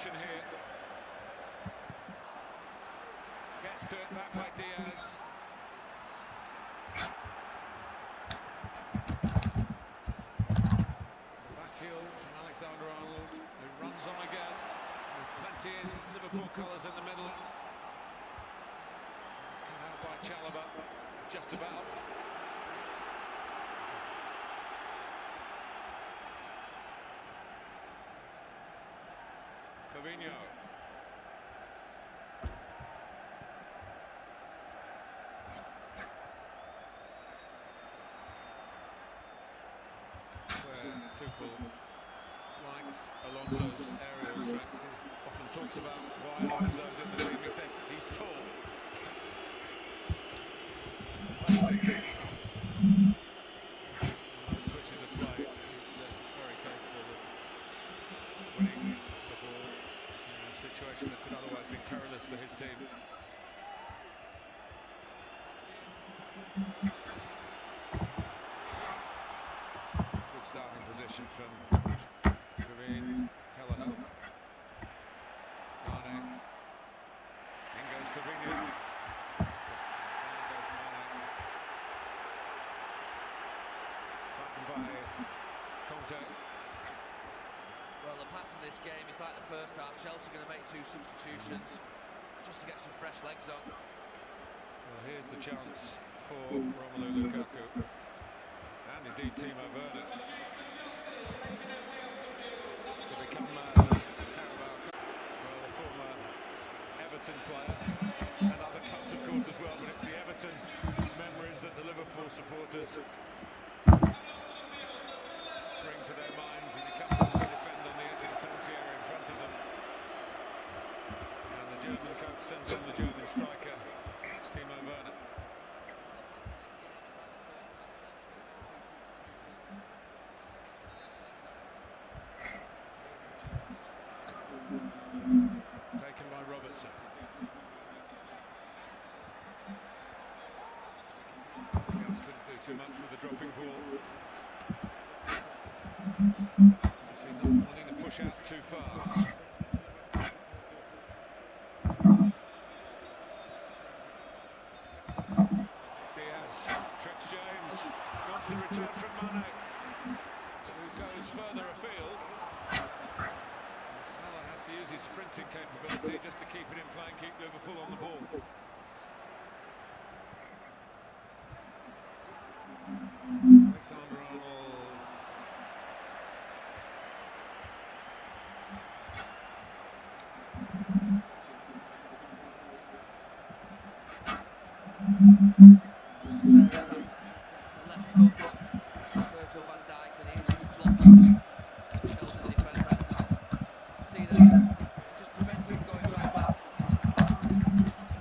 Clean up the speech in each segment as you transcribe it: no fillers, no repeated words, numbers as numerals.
possession here. Gets to it back by Diaz. Back heel from Alexander-Arnold, who runs on again with plenty in Liverpool colours in the middle. It's come out by Chalobah, just about. Fabinho. Tuchel likes Alonso's aerial strength. He often talks about why he likes those in the team. He says he's tall. Those switches of play, he's very capable of winning the ball in a situation that could otherwise be perilous for his team. Starting position from Karim, Kelleher, Mane, in goes Fabinho, down goes Mane, flattened by Conte. Well, the pattern of this game is like the first half. Chelsea going to make 2 substitutions just to get some fresh legs on. Well, here's the chance for Romelu Lukaku. And indeed Timo Werner to become well, the former Everton player and other clubs of course as well, but it's the Everton memories that the Liverpool supporters bring to their minds, and he comes on to defend on the edge of the penalty area in front of them, and the German coach sends on the German striker Timo Werner. Taken by Robertson. Else couldn't do too much with the dropping ball. Especially not wanting to push out too far. Diaz tricks James. Wants the return from Mane, who goes further afield. To use his sprinting capability just to keep it in play and keep Liverpool on the ball. Alexander-Arnold. Left foot, Virgil van Dijk, and he's just blocking Chelsea defender right now. See that? Just prevents him going right back.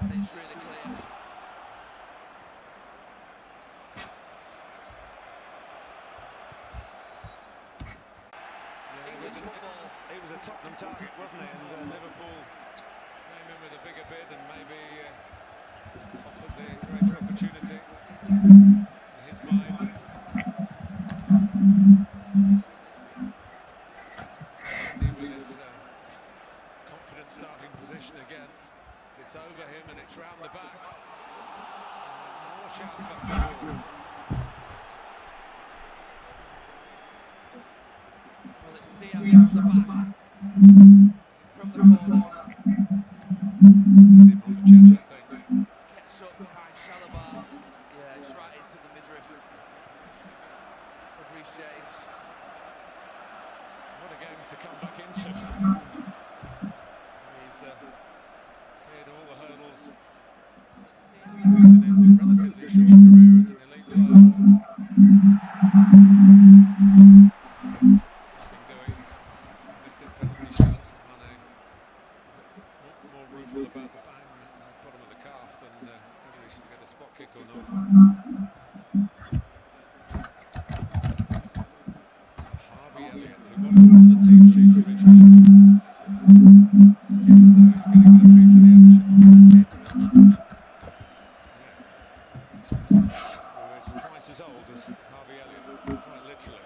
And it's really clear. English football. He was a Tottenham target, wasn't he? And Liverpool came in with a bigger bid and maybe offered the greater opportunity. In his mind. With his confident starting position again. It's over him and it's round the back. More chance for the ball. Well, it's Diaz round the back. From the corner. Gets up behind Chalobah. Yeah, it's right into the midriff of Reece James. What a game to come back into. He's cleared all the hurdles in his relatively short career as an elite player. Missing penalty shots from Mane. More rueful about the bang at the bottom of the calf than whether he should get a spot kick or not. Harvey Elliott, who wasn't on the team sheet originally. So he's getting a piece of the action. Who is twice as old as Harvey Elliott, quite literally.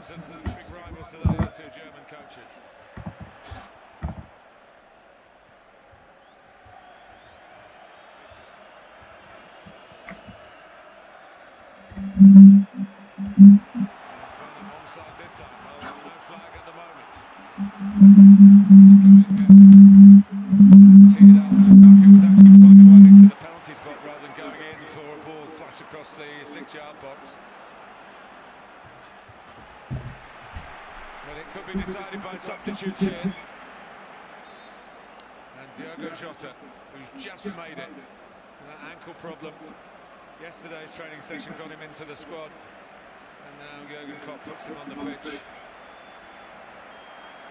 friends and big rivals today, the two German coaches. Onside this time. Well, there's no flag at the moment. He's going teed up. Lukaku was actually pointing away to the penalty spot rather than going in for a ball flashed across the 6-yard box. But it could be decided by substitutes here. And Diogo Jota, who's just made it, that ankle problem. Yesterday's training session got him into the squad. And now Jurgen Klopp puts him on the pitch.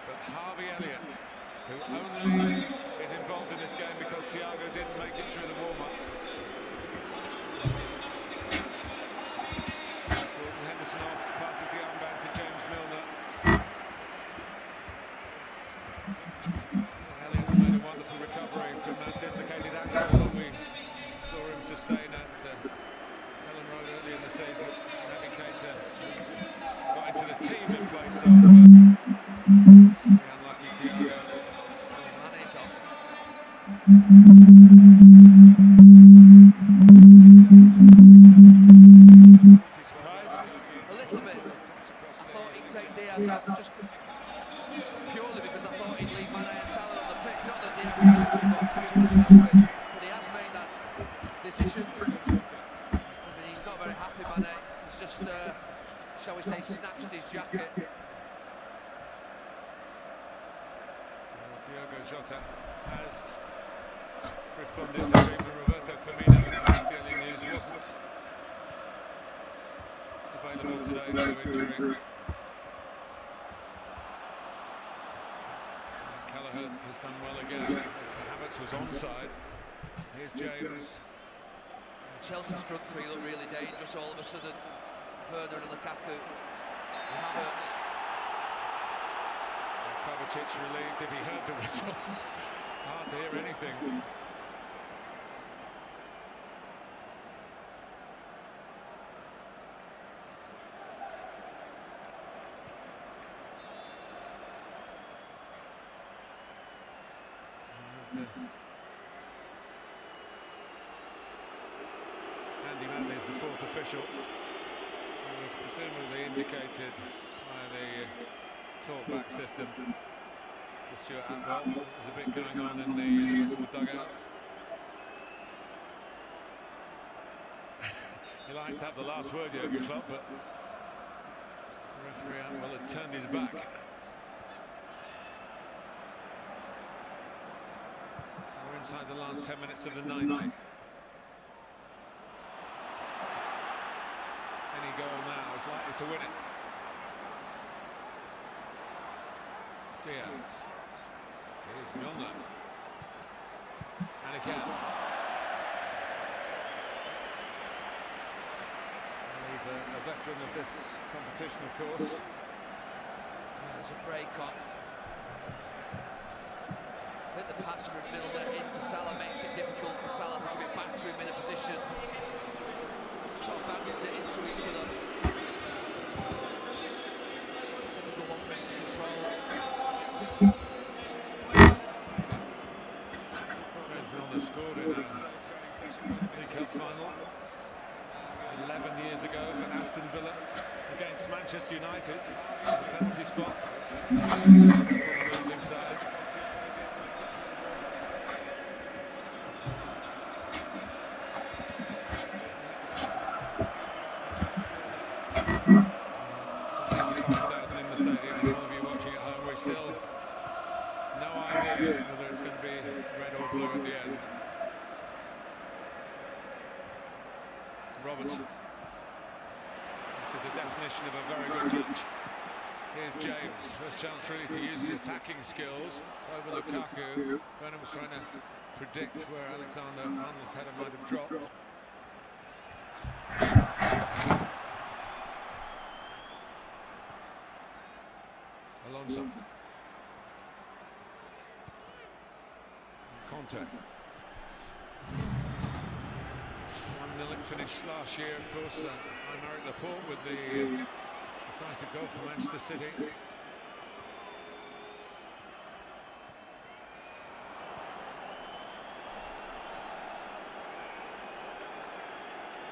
But Harvey Elliott, who only is involved in this game because Thiago didn't make it through the warm-up. Gordon Henderson off, passes the armband to James Milner. Elliott's made a wonderful recovery from that dislocated ankle that we saw him sustain at Ellen Road early in the season. Naby Keita got into the team in place of the unlucky Thiago. Mane's off. A little bit. I thought he'd take Diaz off just purely because I thought he'd leave Mane and Salah on the pitch. Not that Diaz deserves to go fantastic, but he has made that decision. I mean, he's not very happy, Mane. He's just, shall we say, snatched his jacket. Diogo Jota has responded to Roberto Firmino. The early news wasn't available today due to injury. Callagher has done well again. Havertz was onside. Here's James. Chelsea's front three look really dangerous all of a sudden. Werner and Lukaku. Havertz. Kovacic relieved if he heard the whistle. Hard to hear anything. Andy Manley is the fourth official. He was presumably indicated by the talkback system to Stuart Atwell. There's a bit going on in the Liverpool dugout. He likes to have the last word, Jurgen Klopp, but referee Atwell had turned his back. So we're inside the last 10 minutes of the 90. Any goal now is likely to win it. Diaz. Here's Milner. And again. He's a veteran of this competition, of course. There's a break on. I think the pass from Milner into Salah makes it difficult for Salah to give it back to him in a position. Sort of bounces it into each other. Difficult one for him to control. Milner scored in the Cup final 11 years ago for Aston Villa against Manchester United. Penalty spot. Losing side. Whether it's going to be red or blue at the end. Robertson. This is the definition of a very good match. Here's James, first chance really to use his attacking skills. It's over Lukaku. Werner was trying to predict where Alexander Arnold's header might have dropped. Alonso. Conte. 1-0 finish last year, of course. Aymeric Laporte with the Decisive goal for Manchester City.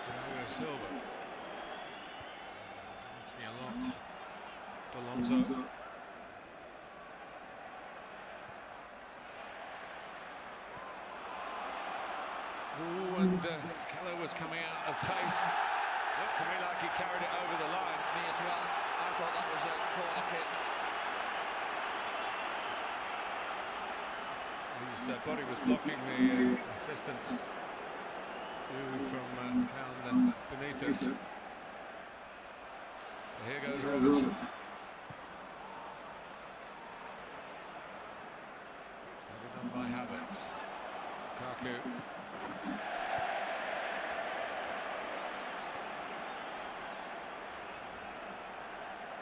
Thiago Silva. That's me a lot. Alonso. Ooh, and Keller was coming out of pace. Looked to me like he carried it over the line. Me as well. I thought that was a corner kick. His body was blocking the assistant from down beneath us. Here goes Robertson. Done by Havertz. Lukaku.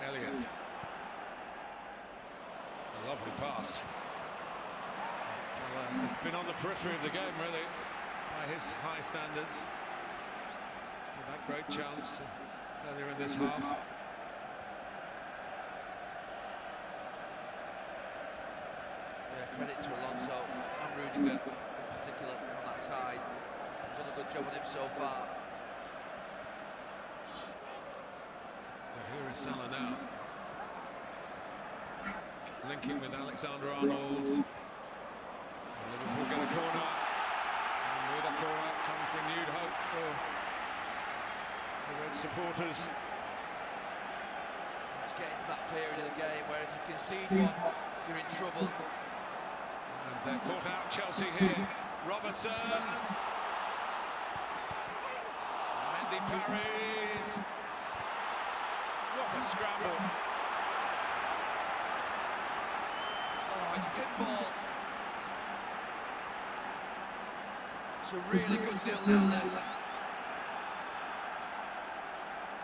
Elliott. A lovely pass. So it's been on the periphery of the game, really, by his high standards. With that great chance earlier in this half. Yeah, credit to Alonso and Rudiger in particular on that side. Done a good job on him so far. Here is Salah now. Linking with Alexander-Arnold. Liverpool get a corner. And with a corner comes renewed hope for the Red supporters. It's getting to that period of the game where if you concede one, you're in trouble. And they're caught out, Chelsea here. Robertson. Mendy parries. What a scramble. Oh, it's pinball. It's a really good 0-0 this.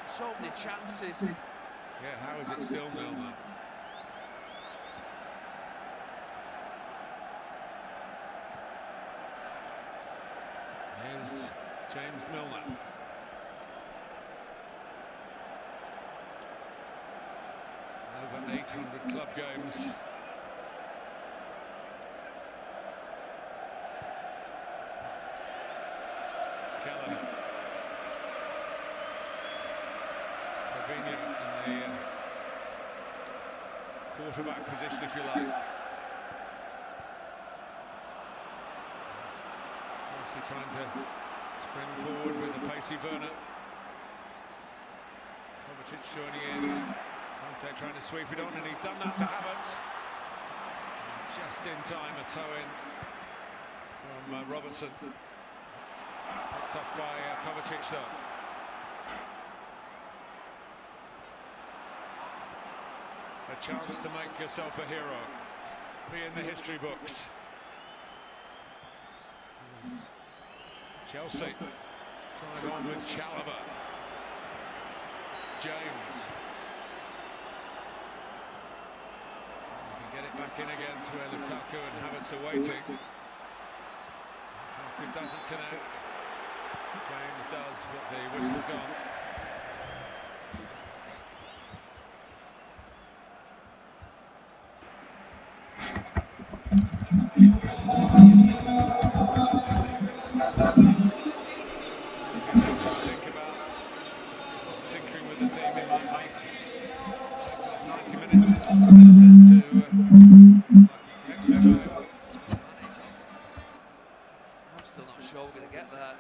So many chances. Yeah, how is it still 0-0 now? Here's James Milner. Over 800 club games. Keller. Fabinho in the quarterback position, if you like. Chelsea trying to spring forward with the pacey Werner. Kovacic joining in. Conte trying to sweep it on, and he's done that to Havertz. Just in time, a toe-in from Robertson. Picked up by Kovacic, though. A chance to make yourself a hero. Be in the history books. Chelsea trying on with Chalobah. James. Get it back in again to where Lukaku and Havertz are waiting. Lukaku doesn't connect. James does, but the whistle's gone. Think about tinkering with the team in that pace. 90 minutes. I'm still not sure we're going to get that.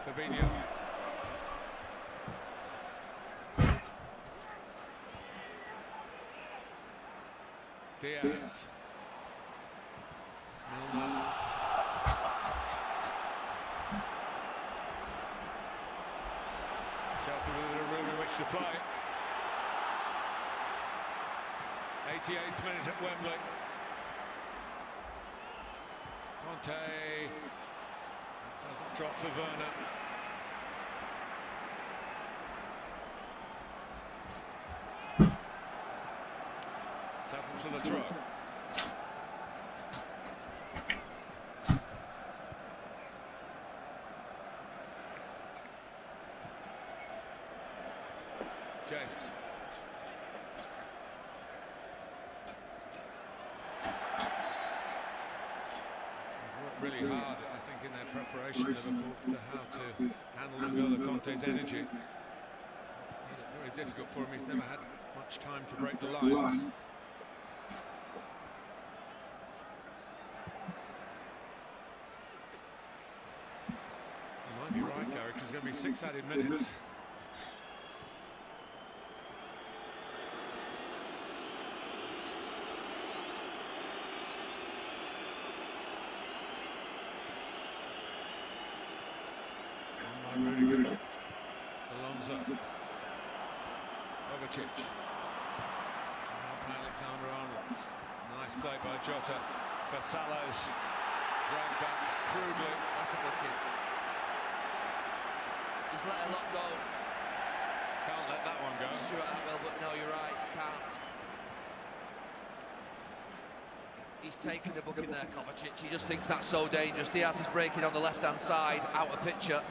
Fabinho. Diaz. Milner. Chelsea with a little room in which to play. 88th minute at Wembley. Conte doesn't drop for Werner. Settles for the throw. James. Really hard, I think, in their preparation, Liverpool, to how to handle N'Golo Kanté's energy. Made it very difficult for him. He's never had much time to break the lines. You might be right, Gary, because there's going to be 6 added minutes. Really good. Alonso. Kovacic. Alexander-Arnold. Nice play by Jota. Vasallo's dragged back crudely. That's a booking. He's let a lot go. Can't let that one go. Stuart Atwell, but no, you're right, you can't. He's taken the booking there, Kovacic. He just thinks that's so dangerous. Diaz is breaking on the left-hand side, out of picture.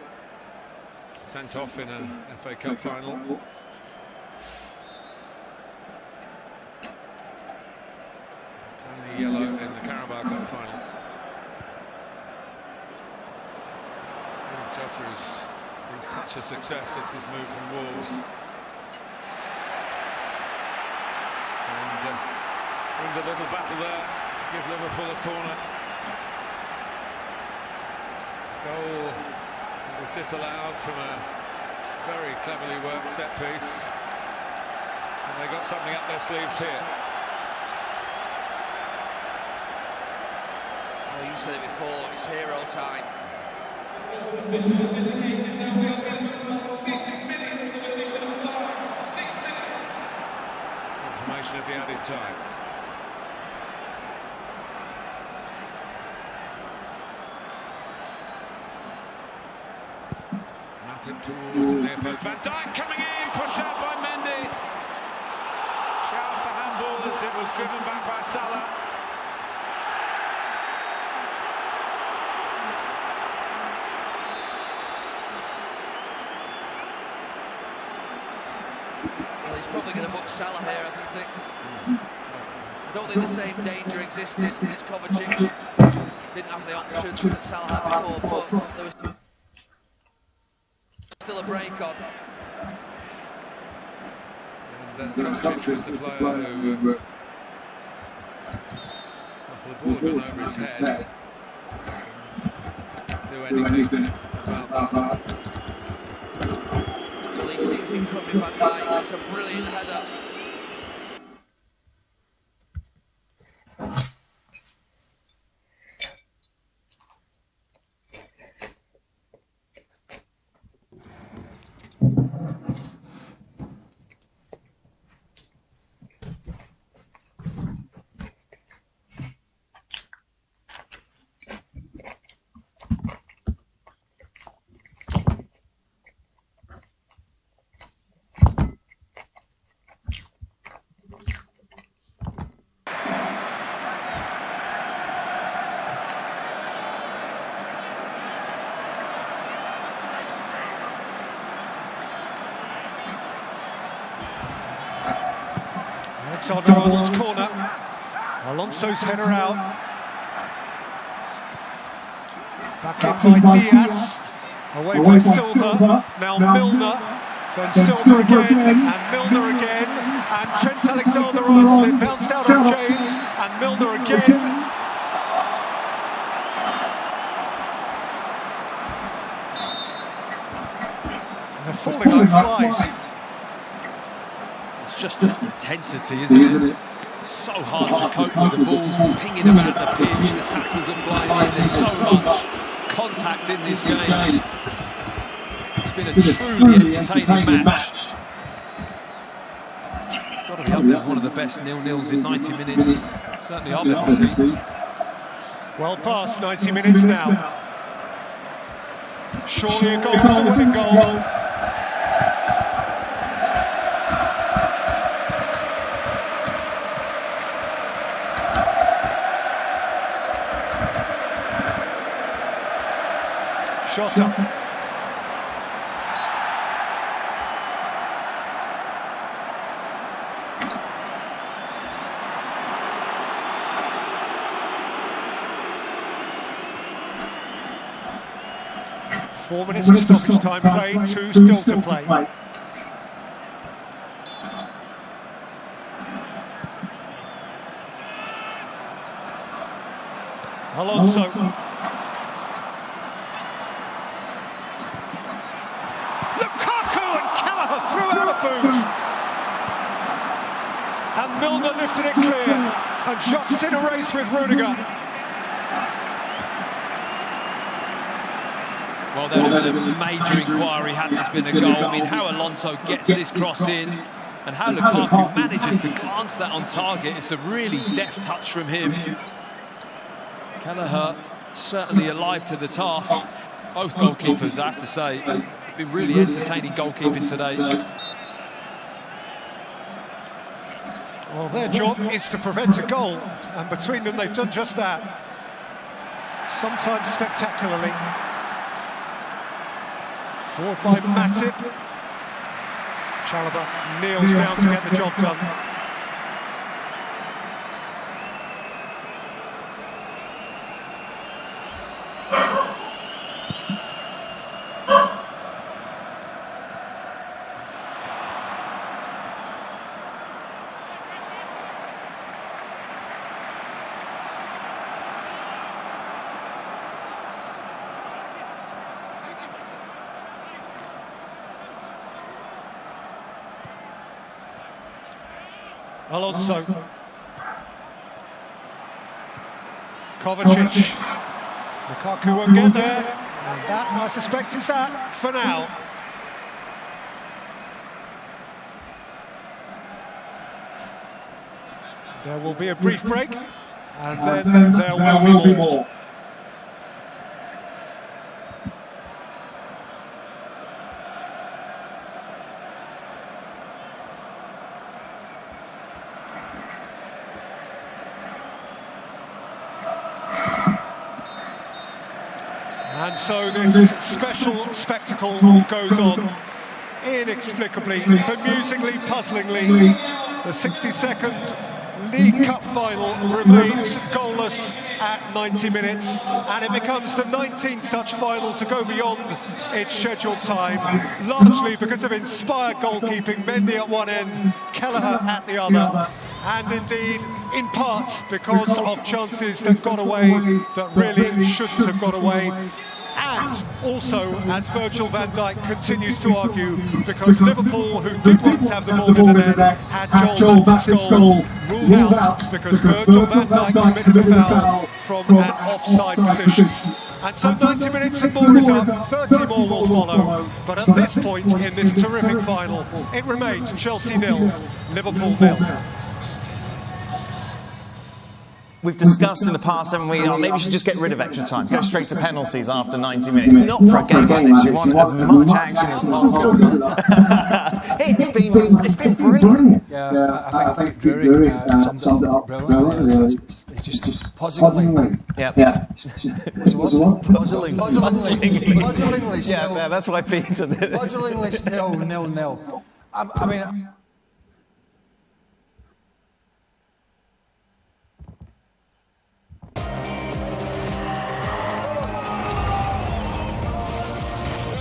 Sent off in a FA Cup final. Tiny yellow in the Carabao Cup final. Jota is such a success since his move from Wolves. And wins a little battle there to give Liverpool a corner. Goal was disallowed from a very cleverly worked set piece, and they got something up their sleeves here. Oh, you said it before, it's hero time. Officials indicated that we are going for 6 minutes of additional time. 6 minutes. Confirmation of the added time. Towards the near post. Van Dijk coming in, pushed out by Mendy. Shout for handball as it was driven back by Salah. Well, he's probably going to book Salah here, hasn't he? I don't think the same danger existed as Kovacic. Didn't have the options that Salah had before, but there was still a break on. And Kovacic was the player who after the ball had gone over his head, do anything about that. Well, he sees him coming, Van Dijk. It's a brilliant header. Alexander-Arnold's corner. Alonso's header out. Back in by Diaz. Away by Silva. Now Milner. Then Silva again. And Milner again. And Trent Alexander-Arnold. It bounced out on James. And Milner again. And they're falling like flies. It's just the intensity, isn't it? So hard to cope with. The ball's pinging about the pitch, the tackles are flying in. There's so much contact in this game. It's been a truly entertaining match. It's got to be up there with one of the best 0-0s in 90 minutes. Certainly I've ever seen. Well past 90 minutes now. Surely a goal, sorting goal. Shot up. 4 minutes of stoppage time played, 2 still to play. Alonso. Lukaku and Kelleher threw out a boot. And Milner lifted it clear. And Jots in a race with Rudiger. Well, there would have been a major inquiry had this been a goal. I mean, how Alonso gets this cross in and how Lukaku manages to glance that on target. It's a really deft touch from him. Kelleher certainly alive to the task. Both goalkeepers, I have to say, have been really entertaining goalkeeping today. Well, their job is to prevent a goal, and between them they've done just that. Sometimes spectacularly. Forward by Matip. Chalobah kneels down to get the job done. Alonso. Kovacic. Lukaku won't get there. And that, I suspect, is that for now. There will be a brief break, and then there will be more. And so this special spectacle goes on, inexplicably, bemusingly, puzzlingly. The 62nd League Cup final remains goalless at 90 minutes, and it becomes the 19th such final to go beyond its scheduled time, largely because of inspired goalkeeping, Mendy at one end, Kelleher at the other, and indeed, in part, because of chances that got away that really shouldn't have got away. And also, as Virgil van Dijk continues to argue, because Liverpool, who did once have the ball in the net, had Joel Matip's goal ruled out because Virgil van Dijk committed a foul from an offside position. And so 90 minutes and more is up, 30 more will follow. But at this point in this terrific final, it remains Chelsea 0, Liverpool 0. We've discussed in the past, haven't we, maybe we should just get rid of extra time, go straight to penalties after 90 minutes. Not for a game like this, you want as much action as possible. It's been brilliant. Yeah, I think Drury summed it up brilliantly. It's just puzzling. Yeah. Puzzling. Yeah, that's why Peter did it. Puzzlingly still 0-0. I mean...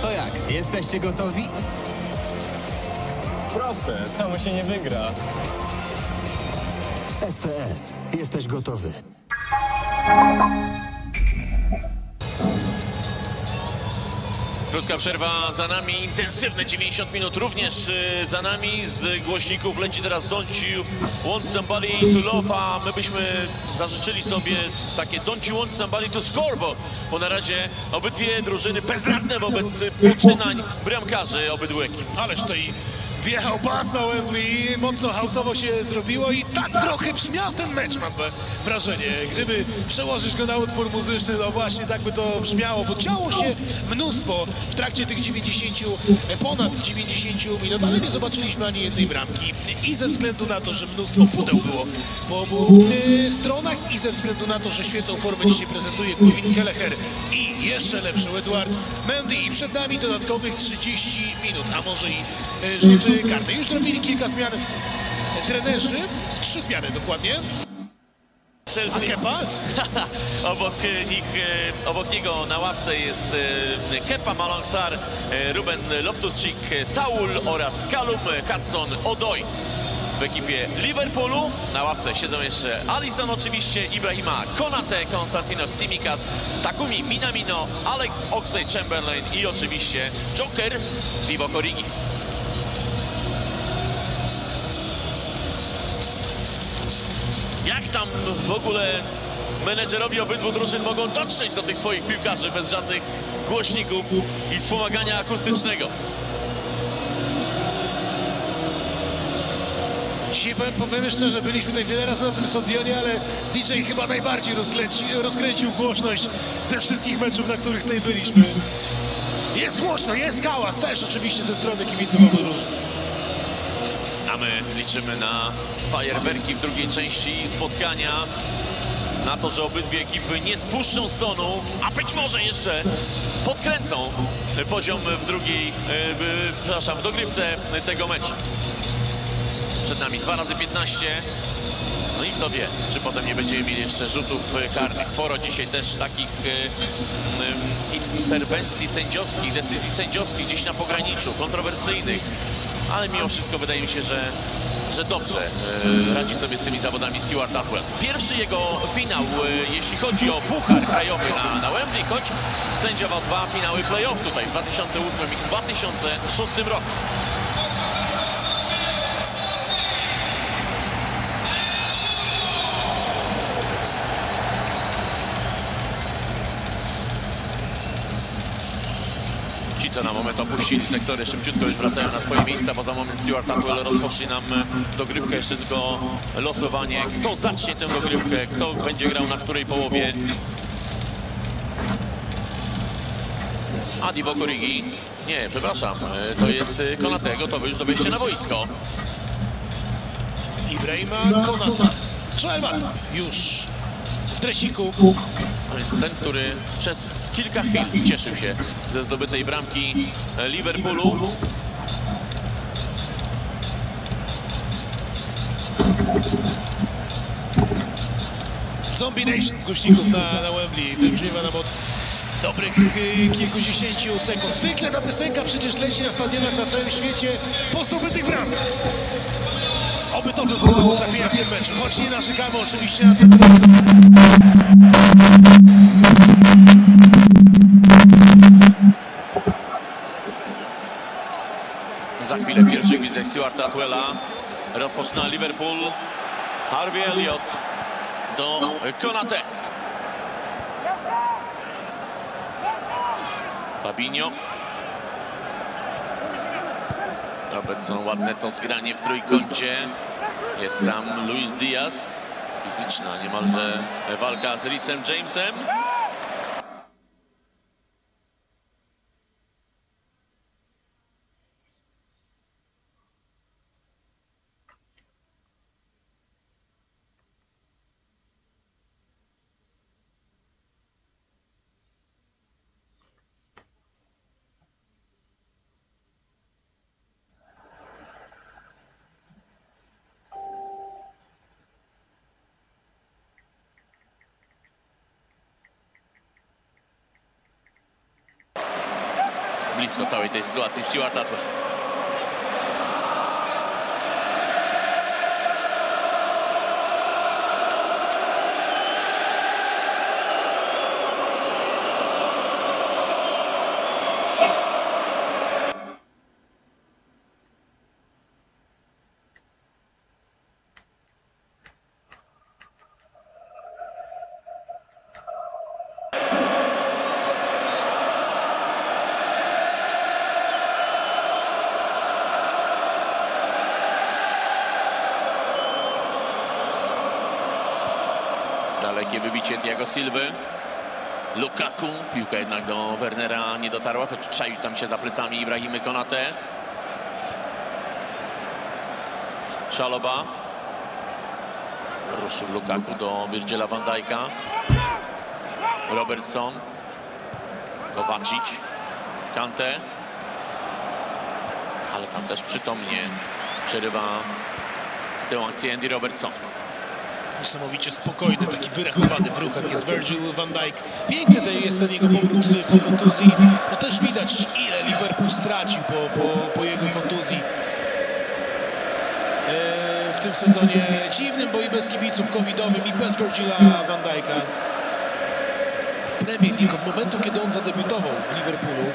To jak? Jesteście gotowi? Proste, samo się nie wygra. STS. Jesteś gotowy. Krótka przerwa za nami, intensywne 90 minut również za nami. Z głośników leci teraz Don't You Want Somebody to Love, a my byśmy zażyczyli sobie takie Don't You Want Somebody to Score, bo na razie obydwie drużyny bezradne wobec poczynań bramkarzy obydwu ekip. Ależ to i wjechał pas na Wembley, mocno hausowo się zrobiło i tak trochę brzmiał ten mecz, mam wrażenie. Gdyby przełożyć go na utwór muzyczny, no właśnie tak by to brzmiało, bo działo się mnóstwo w trakcie tych ponad 90 minut, ale nie zobaczyliśmy ani jednej bramki. I ze względu na to, że mnóstwo pudeł było po obu stronach i ze względu na to, że świetną formę dzisiaj prezentuje Kevin Kelleher i jeszcze lepszy Edouard Mendy. I przed nami dodatkowych 30 minut, a może i rzuty karne. Już zrobili kilka zmian trenerzy, 3 zmiany dokładnie. Chelsea. Obok niego na ławce jest Kepa, Malangsar, Ruben Loftus-Cheek, Saul oraz Callum Hudson-Odoi. W ekipie Liverpoolu na ławce siedzą jeszcze Alisson oczywiście, Ibrahima Konate, Konstantinos Tsimikas, Takumi Minamino, Alex Oxlade-Chamberlain i oczywiście Joker Divock Origi. Jak tam w ogóle menedżerowie obydwu drużyn mogą dotrzeć do tych swoich piłkarzy bez żadnych głośników i wspomagania akustycznego? Dzisiaj powiem szczerze, byliśmy tutaj wiele razy na tym stadionie, ale DJ chyba najbardziej rozkręcił głośność ze wszystkich meczów, na których tutaj byliśmy. Jest głośno, jest hałas też oczywiście ze strony kibiców obu drużyn. A my liczymy na fajerwerki w drugiej części spotkania, na to, że obydwie ekipy nie spuszczą z tonu, a być może jeszcze podkręcą poziom w dogrywce tego meczu. Przed nami 2x15. No i kto wie, czy potem nie będziemy mieli jeszcze rzutów karnych. Sporo dzisiaj też takich interwencji sędziowskich, decyzji sędziowskich gdzieś na pograniczu, kontrowersyjnych. Ale mimo wszystko wydaje mi się, że dobrze radzi sobie z tymi zawodami Stuart Atwell. Pierwszy jego finał, jeśli chodzi o puchar krajowy na Wembley, choć sędziował 2 finały play-off tutaj w 2008 i 2006 roku. Co na moment opuścili sektory, szybciutko już wracają na swoje miejsca, bo za moment Stuart Atwell rozpocznie nam dogrywkę, jeszcze tylko losowanie, kto zacznie tę dogrywkę, kto będzie grał na której połowie. A Divock Origi, nie, przepraszam, to jest Konate, gotowy już do wejścia na boisko. Ibrahima Konata, Joel Matip już w dresiku. To jest ten, który przez kilka chwil cieszył się ze zdobytej bramki Liverpoolu. Zombie Nation z głośników na Wembley wybrzmiewa nam od dobrych kilkudziesięciu sekund. Zwykle ta piosenka przecież leci na stadionach na całym świecie po zdobytych bramkach. Oby to wywołało trafienia w tym meczu, choć nie narzekamy oczywiście na to. Za chwilę pierwszy gwizdek Stuarta Atwella. Rozpoczyna Liverpool. Harvey Elliott do Konate. Fabinho. Robertson, ładne to zgranie w trójkącie. Jest tam Luis Diaz. Fizyczna niemalże walka z Reesem Jamesem. Blisko całej tej sytuacji Stuart Atwell. Dalekie wybicie Thiago Silwy. Lukaku. Piłka jednak do Wernera nie dotarła, choć czaił tam się za plecami Ibrahimy Konate. Szaloba. Ruszył Lukaku do Virgila van Dijk'a. Robertson. Kovacic. Kante. Ale tam też przytomnie przerywa tę akcję Andy Robertson. Niesamowicie spokojny, taki wyrachowany w ruchach jest Virgil van Dijk. Piękny jest ten jego powrót po kontuzji. No też widać, ile Liverpool stracił po jego kontuzji w tym sezonie dziwnym, bo i bez kibiców covidowym, i bez Virgila van Dijk'a. W Premier League od momentu, kiedy on zadebiutował w Liverpoolu,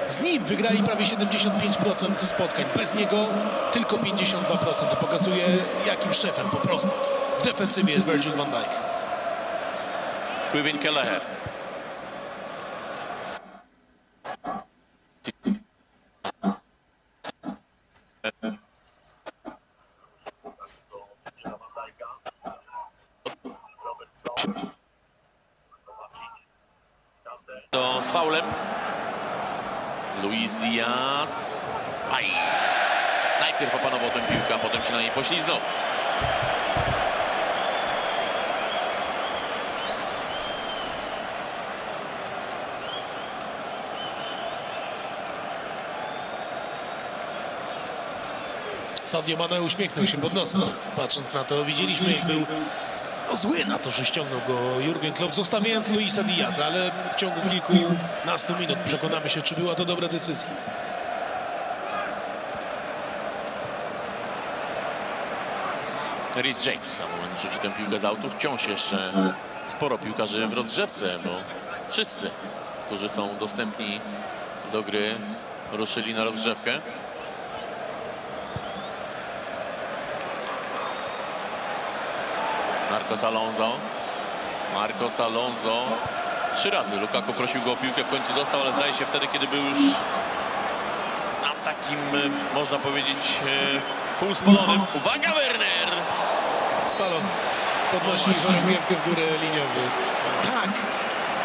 z nim wygrali prawie 75% spotkań. Bez niego tylko 52%. To pokazuje, jakim szefem po prostu w defensywie jest Virgil van Dijk. Kevin Kelleher. To z faulem. Luis Diaz. Aj. Najpierw opanował tę piłkę, a potem się na niej pośliznął. Sadio Mane uśmiechnął się pod nosem, patrząc na to. Widzieliśmy, jak był zły na to, że ściągnął go Jurgen Klopp, zostawiając Luisa Diaza, ale w ciągu kilkunastu minut przekonamy się, czy była to dobra decyzja. Reece James za moment rzuci tę piłkę z autu. Wciąż jeszcze sporo piłkarzy w rozgrzewce, bo wszyscy, którzy są dostępni do gry, ruszyli na rozgrzewkę. Marcos Alonso. 3 razy Lukaku prosił go o piłkę, w końcu dostał, ale zdaje się wtedy, kiedy był już na takim, można powiedzieć, półspalonym. Uwaga, Werner! Spalony. Podnosi chorągiewkę w górę liniowy. Tak.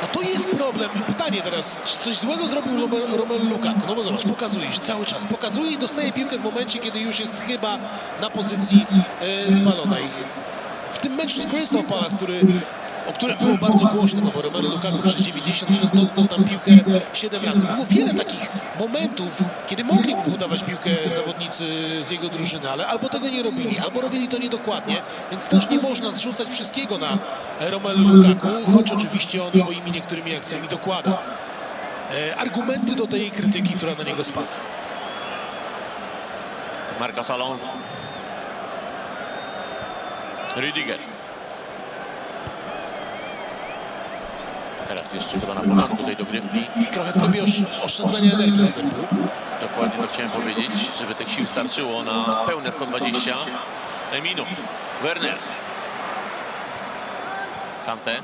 No to jest problem. Pytanie teraz, czy coś złego zrobił Romelu Lukaku? No bo zobacz, pokazuje się cały czas. Pokazuje i dostaje piłkę w momencie, kiedy już jest chyba na pozycji spalonej. W tym meczu z Crystal Palace, o którym było bardzo głośno, no bo Romelu Lukaku przez 90 minut dotknął tam piłkę 7 razy. Było wiele takich momentów, kiedy mogli mu udawać piłkę zawodnicy z jego drużyny, ale albo tego nie robili, albo robili to niedokładnie, więc też nie można zrzucać wszystkiego na Romelu Lukaku, choć oczywiście on swoimi niektórymi akcjami dokłada argumenty do tej krytyki, która na niego spada. Marcos Alonso. Rüdiger. Teraz jeszcze chyba na początku tej dogrywki. Trochę próbie oszczędzania energii Liverpool. Dokładnie to chciałem powiedzieć, żeby tych sił starczyło na pełne 120 minut. Werner. Kante.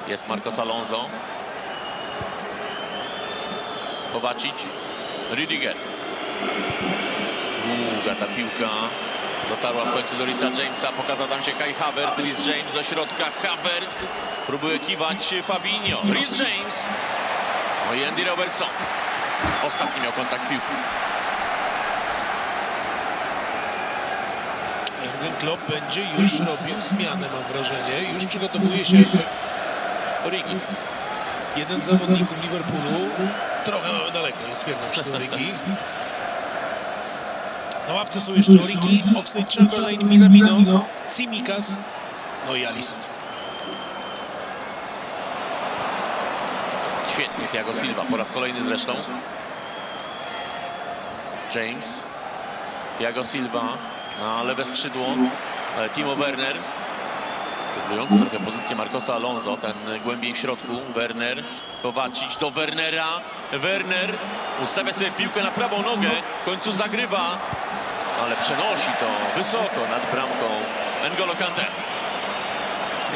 Jest Marcos Alonso. Kovacic. Rüdiger. Długa ta piłka. Dotarła w końcu do Reesa Jamesa, pokazał tam się Kai Havertz, Reece James do środka, Havertz próbuje kiwać Fabinho, Reece James, no i Andy Robertson, ostatni miał kontakt z piłką. Jurgen Klopp będzie już robił zmianę, mam wrażenie, już przygotowuje się Origi. Jeden z zawodników Liverpoolu, trochę mamy daleko, nie stwierdzam, czy to Origi. Na ławce są jeszcze Origi, Oxlade-Chamberlain, Minamino, Tsimikas, no i Alisson. Świetnie, Thiago Silva, po raz kolejny zresztą. James, Thiago Silva na lewe skrzydło, Timo Werner. Dublujący trochę pozycję Marcosa Alonso, ten głębiej w środku. Werner, Kovacic do Wernera. Werner ustawia sobie piłkę na prawą nogę, w końcu zagrywa, ale przenosi to wysoko nad bramką N'Golo Kante.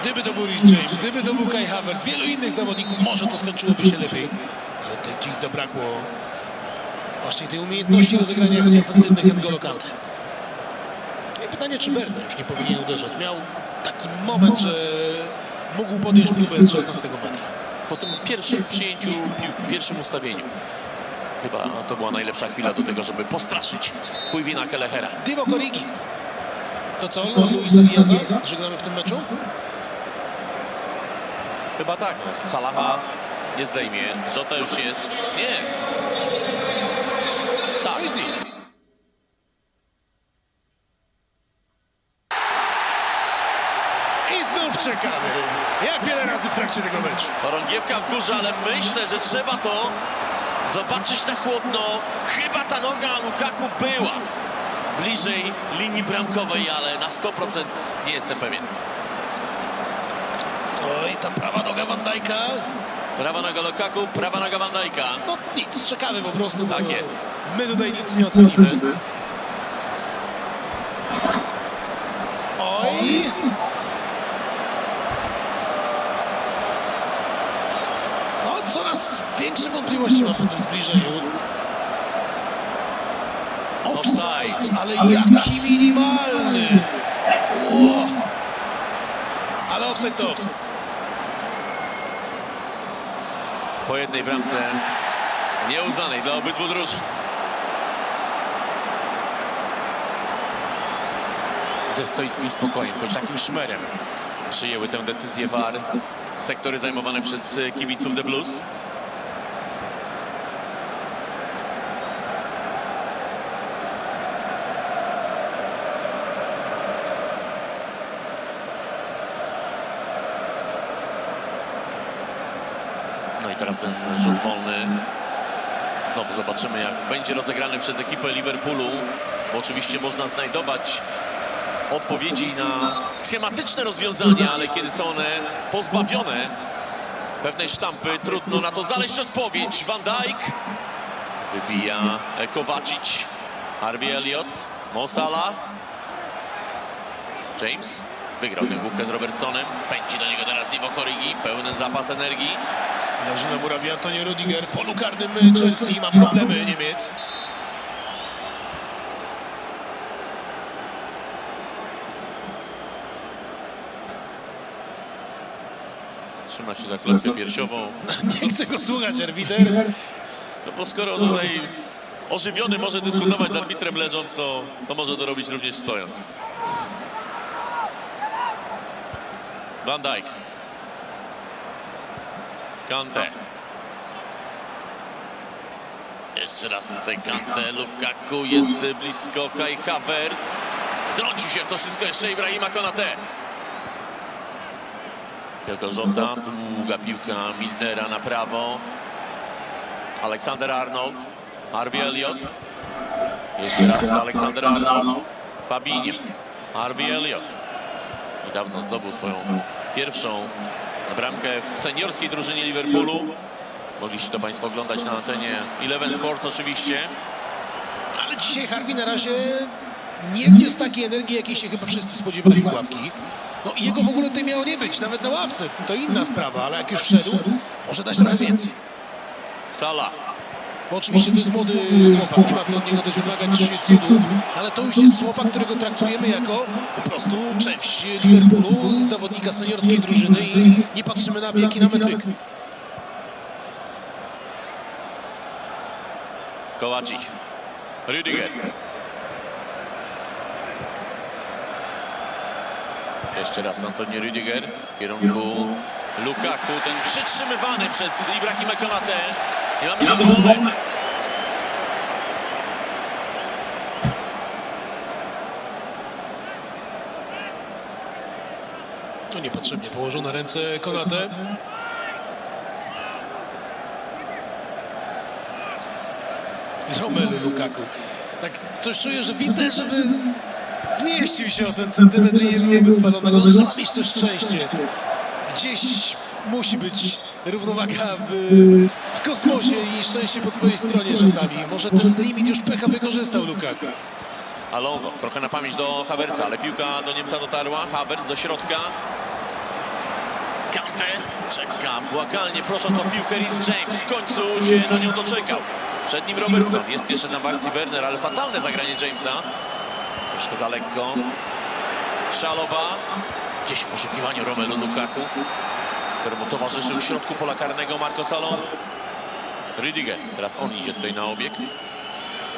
Gdyby to był Reece James, gdyby to był Kai Havertz, wielu innych zawodników, może to skończyłoby się lepiej. Ale tutaj dziś zabrakło właśnie tej umiejętności rozegrania akcji ofensywnych N'Golo Kante. I pytanie, czy Werner już nie powinien uderzać. Miał taki moment, że mógł podjąć próbę z 16 metra. Po tym pierwszym przyjęciu piłki, pierwszym ustawieniu. Chyba to była najlepsza chwila do tego, żeby postraszyć Kevina Kellehera. Divock Origi. To co, Luisa Diaza żegnamy w tym meczu? Chyba tak. Salaha nie zdejmie. Jota już jest. Nie. Tak. Czekamy. Jak wiele razy w trakcie tego meczu. Chorągiewka w górze, ale myślę, że trzeba to zobaczyć na chłodno. Chyba ta noga Lukaku była bliżej linii bramkowej, ale na 100% nie jestem pewien. Oj, ta prawa noga Van Dijk'a. Prawa noga Lukaku, prawa noga Van Dijk'a. No nic, czekamy po prostu. Tak jest. My tutaj nic nie ocenimy. Oj! No, coraz większe wątpliwości mam po tym zbliżeniu. Offside, ale jaki minimalny! Wow. Ale offside to offside. Po jednej bramce nieuznanej dla obydwu drużyn. Ze stoickim spokojem, choć takim szmerem przyjęły tę decyzję VAR sektory zajmowane przez kibiców The Blues. No i teraz ten rzut wolny. Znowu zobaczymy, jak będzie rozegrany przez ekipę Liverpoolu, bo oczywiście można znajdować odpowiedzi na schematyczne rozwiązania, ale kiedy są one pozbawione pewnej sztampy, trudno na to znaleźć odpowiedź. Van Dijk wybija Kovacic, Harvey Elliott, Mo Salah. James wygrał tę główkę z Robertsonem, pędzi do niego teraz Divock Origi, pełen zapas energii. Leży na murawie Antonio Rudiger, w polu karnym Chelsea, ma problemy Niemiec. Trzyma się za klatkę piersiową. Nie chcę go słuchać, arbiter. No bo skoro tutaj ożywiony może dyskutować z arbitrem leżąc, to może to robić również stojąc. Van Dijk. Kante. Jeszcze raz tutaj Kante, Lukaku jest blisko, Kai Havertz. Wtrącił się w to wszystko jeszcze Ibrahima Konate. Tylko Żota, długa piłka Milnera na prawo. Alexander Arnold, Harvey Elliott. Jeszcze raz Alexander Arnold, Fabinho, Harvey Elliott. Niedawno zdobył swoją pierwszą bramkę w seniorskiej drużynie Liverpoolu. Mogliście to Państwo oglądać na antenie Eleven Sports oczywiście. Ale dzisiaj Harvey na razie nie wniósł takiej energii, jakiej się chyba wszyscy spodziewali z ławki. No i jego w ogóle tutaj miało nie być, nawet na ławce. To inna sprawa, ale jak już wszedł, może dać trochę więcej. Salah. Bo oczywiście to jest młody chłopak, nie ma co od niego też wymagać cudów, ale to już jest chłopak, którego traktujemy jako po prostu część Liverpoolu, zawodnika seniorskiej drużyny i nie patrzymy na wiek i na metryk. Kovacic, Rudiger. Jeszcze raz Antonio Rudiger w kierunku Lukaku, ten przytrzymywany przez Ibrahima Konate. Nie mamy rzut wolny. To niepotrzebnie położył na ręce Konate. Romelu Lukaku. Tak coś czuję, że winter, żeby zmieścił się o ten centymetr i nie byłoby spalonego. On trzeba mieć też szczęście. Gdzieś musi być równowaga w kosmosie i szczęście po twojej stronie czasami. Może ten limit już pecha wykorzystał Lukaku. Alonso trochę na pamięć do Havertza, ale piłka do Niemca dotarła. Havertz do środka. Kante czeka błagalnie, proszę o tą piłkę Reece James. W końcu się na nią doczekał. Przed nim Robertson. Jest jeszcze tam w akcji Werner, ale fatalne zagranie Jamesa. Troszkę za lekko. Szaloba. Gdzieś w poszukiwaniu Romelu Lukaku, któremu towarzyszył w środku pola karnego Marcos Alonso. Rudiger. Teraz on idzie tutaj na obieg.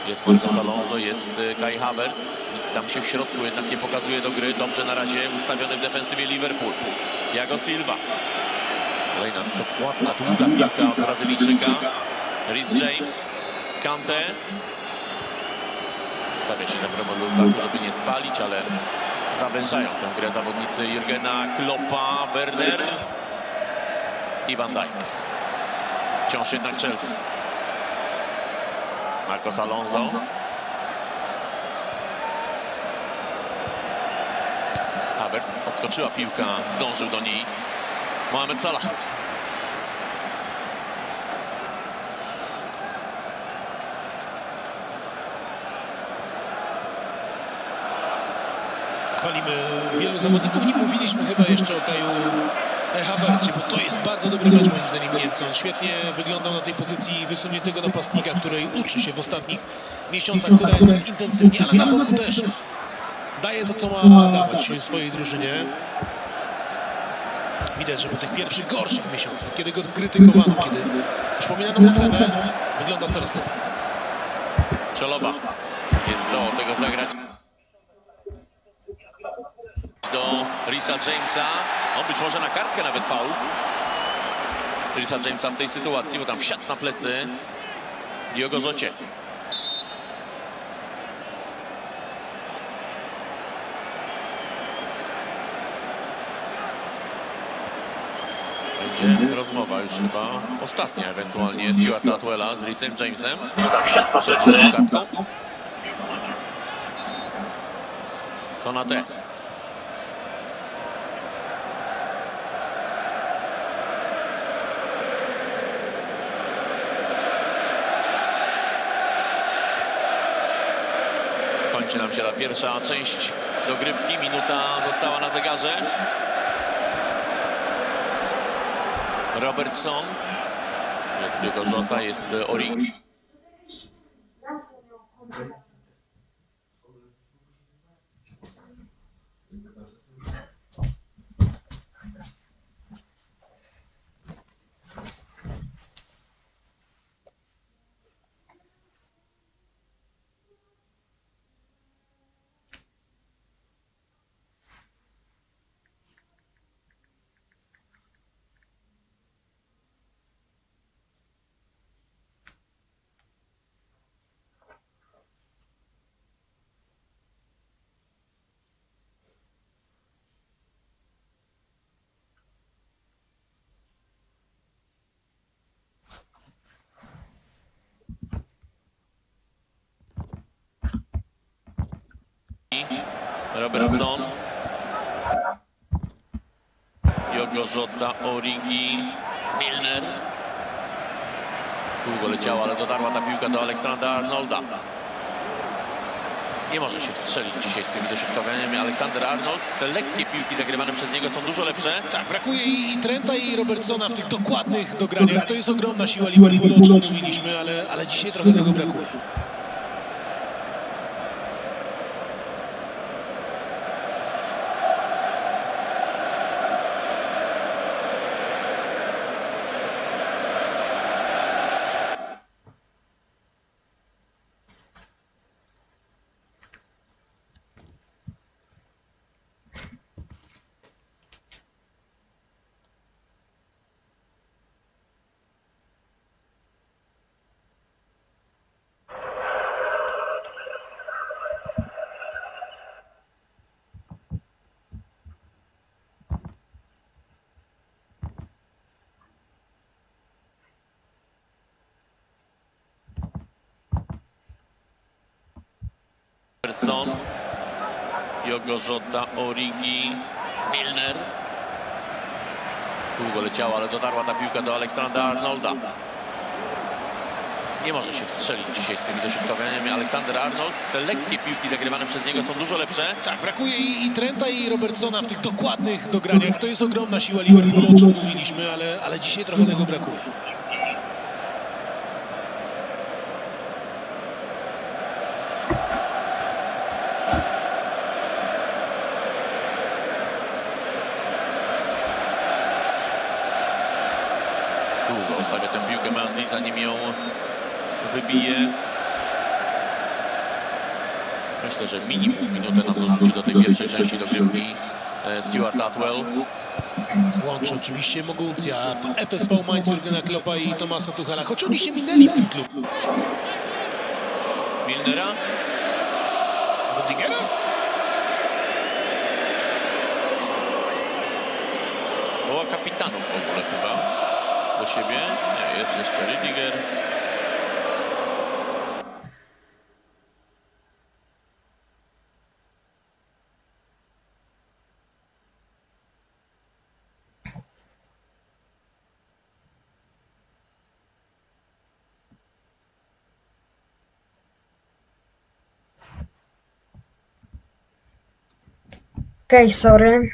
Jest Marcos Alonso, jest Kai Havertz. Nikt tam się w środku jednak nie pokazuje do gry. Dobrze na razie ustawiony w defensywie Liverpool. Thiago Silva. Kolejna dokładna, długa piłka od Brazylijczyka. Reece James. Kante. Stawia się na Romelu Lukaku, żeby nie spalić, ale zawężają tę grę zawodnicy Jurgena Kloppa, Werner i Van Dijk. Wciąż jednak Chelsea. Marcos Alonso. Havertz, odskoczyła piłka, zdążył do niej Mohamed Salah. Chwalimy wielu zawodników, nie mówiliśmy chyba jeszcze o Kaju Havertzie, bo to jest bardzo dobry mecz moim zdaniem Niemca. On świetnie wyglądał na tej pozycji wysuniętego napastnika, której uczy się w ostatnich miesiącach coraz intensywniej, ale na boku też daje to, co ma dawać swojej drużynie. Widać, że po tych pierwszych gorszych miesiącach, kiedy go krytykowano, kiedy przypominano mu cenę, wygląda coraz lepiej. Czeloba jest do tego zagrać do Risa Jamesa. On być może na kartkę nawet faul Risa Jamesa w tej sytuacji, bo tam wsiadł na plecy Diogo Jocie. Będzie rozmowa już chyba ostatnia ewentualnie Stuarta Atwella z Risem Jamesem przed drugą kartką. Konate. Kończy nam się ta pierwsza część dogrywki. Minuta została na zegarze. Robertson. Jest Diogo Jota, jest Origi. Robertson, Diogo Jota, Origi, Milner. Długo leciała, ale dotarła ta piłka do Aleksandra Arnolda. Nie może się wstrzelić dzisiaj z tymi dośrodkowieniami Aleksander Arnold. Te lekkie piłki zagrywane przez niego są dużo lepsze. Tak, brakuje i Trenta, i Robertsona w tych dokładnych dograniach. To jest ogromna siła Liverpoolu, o czym mówiliśmy, ale dzisiaj trochę tego brakuje. Robertson, Diogo Jota, Origi, Milner. Długo leciała, ale dotarła ta piłka do Aleksandra Arnolda. Nie może się wstrzelić dzisiaj z tymi dośrodkowieniami Aleksander Arnold. Te lekkie piłki zagrywane przez niego są dużo lepsze. Tak, brakuje i Trenta, i Robertsona w tych dokładnych dograniach. To jest ogromna siła Liverpoolu, o czym mówiliśmy, ale dzisiaj trochę tego brakuje. Długo ostawia tę piłkę Mendy, zanim ją wybije. Myślę, że minimum minutę nam dorzuci do tej pierwszej części dogrywki Stuart Atwell. Łączy oczywiście Moguncja, FSV Mainz Jurgena Kloppa i Thomasa Tuchela, choć oni się minęli w tym klubie. Milnera. Rudigera? zawołał kapitanów w ogóle chyba do siebie. Nie, jest jeszcze Rüdiger. Okej, sorry.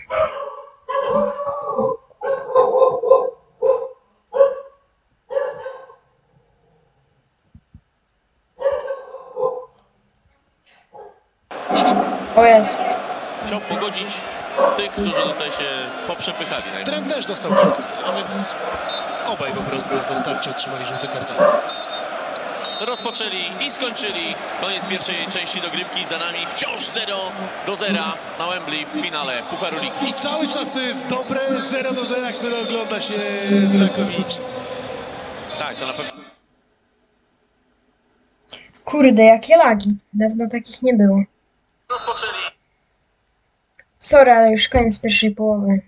O, jest. Chciał pogodzić tych, którzy tutaj się poprzepychali. Trent też dostał kartkę, a więc obaj po prostu dostarczy otrzymali żółte kartony. Rozpoczęli i skończyli koniec pierwszej części dogrywki. Za nami wciąż 0-0 na Wembley w finale Pucharu Ligi. I cały czas to jest dobre 0-0, które ogląda się znakomicie. Tak, to na pewno. Kurde, jakie lagi. Dawno takich nie było. Rozpoczęli. Sorry, ale już koniec pierwszej połowy.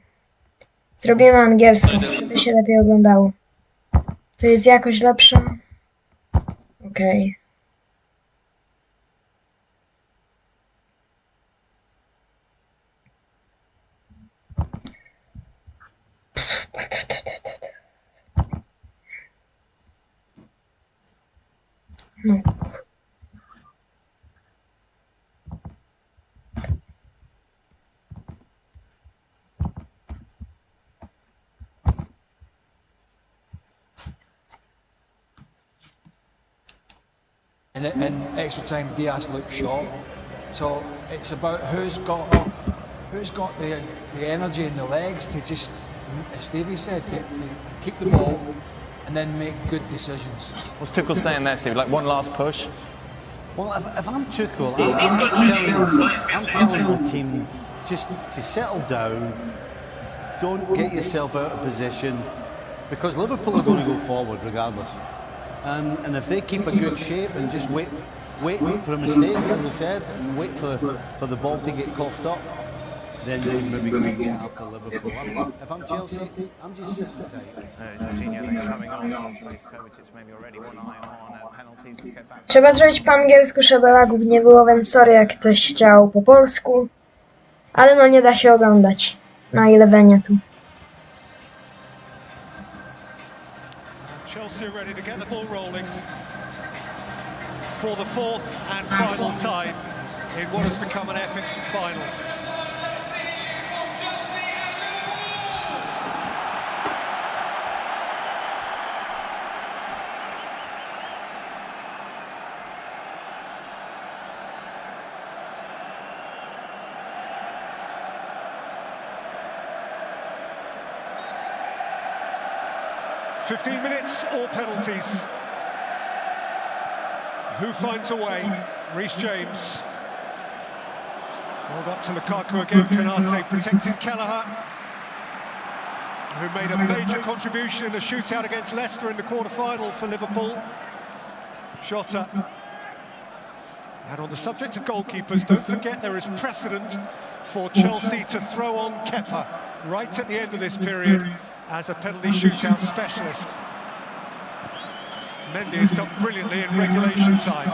Zrobimy angielską, żeby się lepiej oglądało. To jest jakoś lepsze? Okej. No. In extra time, Diaz looked short. So it's about who's got the energy and the legs to just, as Stevie said, to keep the ball and then make good decisions. What's Tuchel saying there, Steve? Like one last push? Well, if I'm Tuchel, I'm telling the team just to settle down, don't get yourself out of position, because Liverpool are going to go forward regardless. And if they keep a good shape and just wait for a mistake, as I said, and wait for the ball to get coughed up, then they maybe go and get after Liverpool. If I'm Chelsea, I'm just sitting tight. Jorginho then coming on. Kovacic maybe already one eye on penalties. Let's get back. Trzeba zrobić po angielsku, żeby lagów nie było, więc sorry, jak ktoś chciał po polsku. Ale no nie da się oglądać na Elevenie tu. Chelsea are ready to get the ball rolling for the fourth and final time in what has become an epic final. "15 minutes or penalties. Who finds a way? Reece James. Rolled up to Lukaku again. Konate protected Kelleher, who made a major contribution in the shootout against Leicester in the quarter-final for Liverpool. Jota. And on the subject of goalkeepers, don't forget there is precedent for Chelsea to throw on Kepa right at the end of this period as a penalty shootout specialist. Mendy has done brilliantly in regulation time.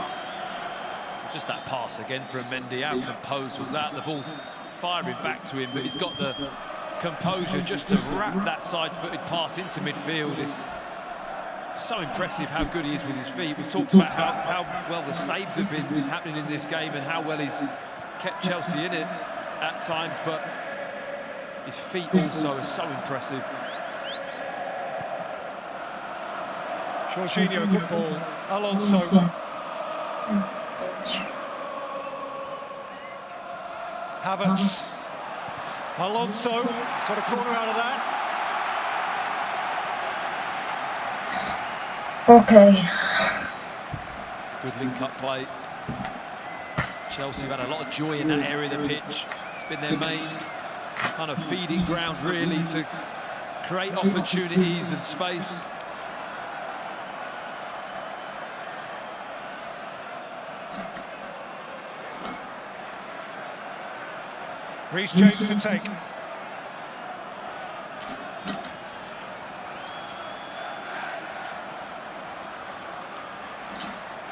Just that pass again from Mendy. How composed was that? The ball's firing back to him, but he's got the composure just to wrap that side-footed pass into midfield. It's so impressive how good he is with his feet. We've talked about how well the saves have been happening in this game and how well he's kept Chelsea in it at times, but his feet also are so impressive. Jorginho, good ball. Alonso. Havertz. Alonso, he's got a corner out of that. Okay. Good link-up play. Chelsea have had a lot of joy in that area of the pitch. It's been their main kind of feeding ground, really, to create opportunities and space. Reece James to take.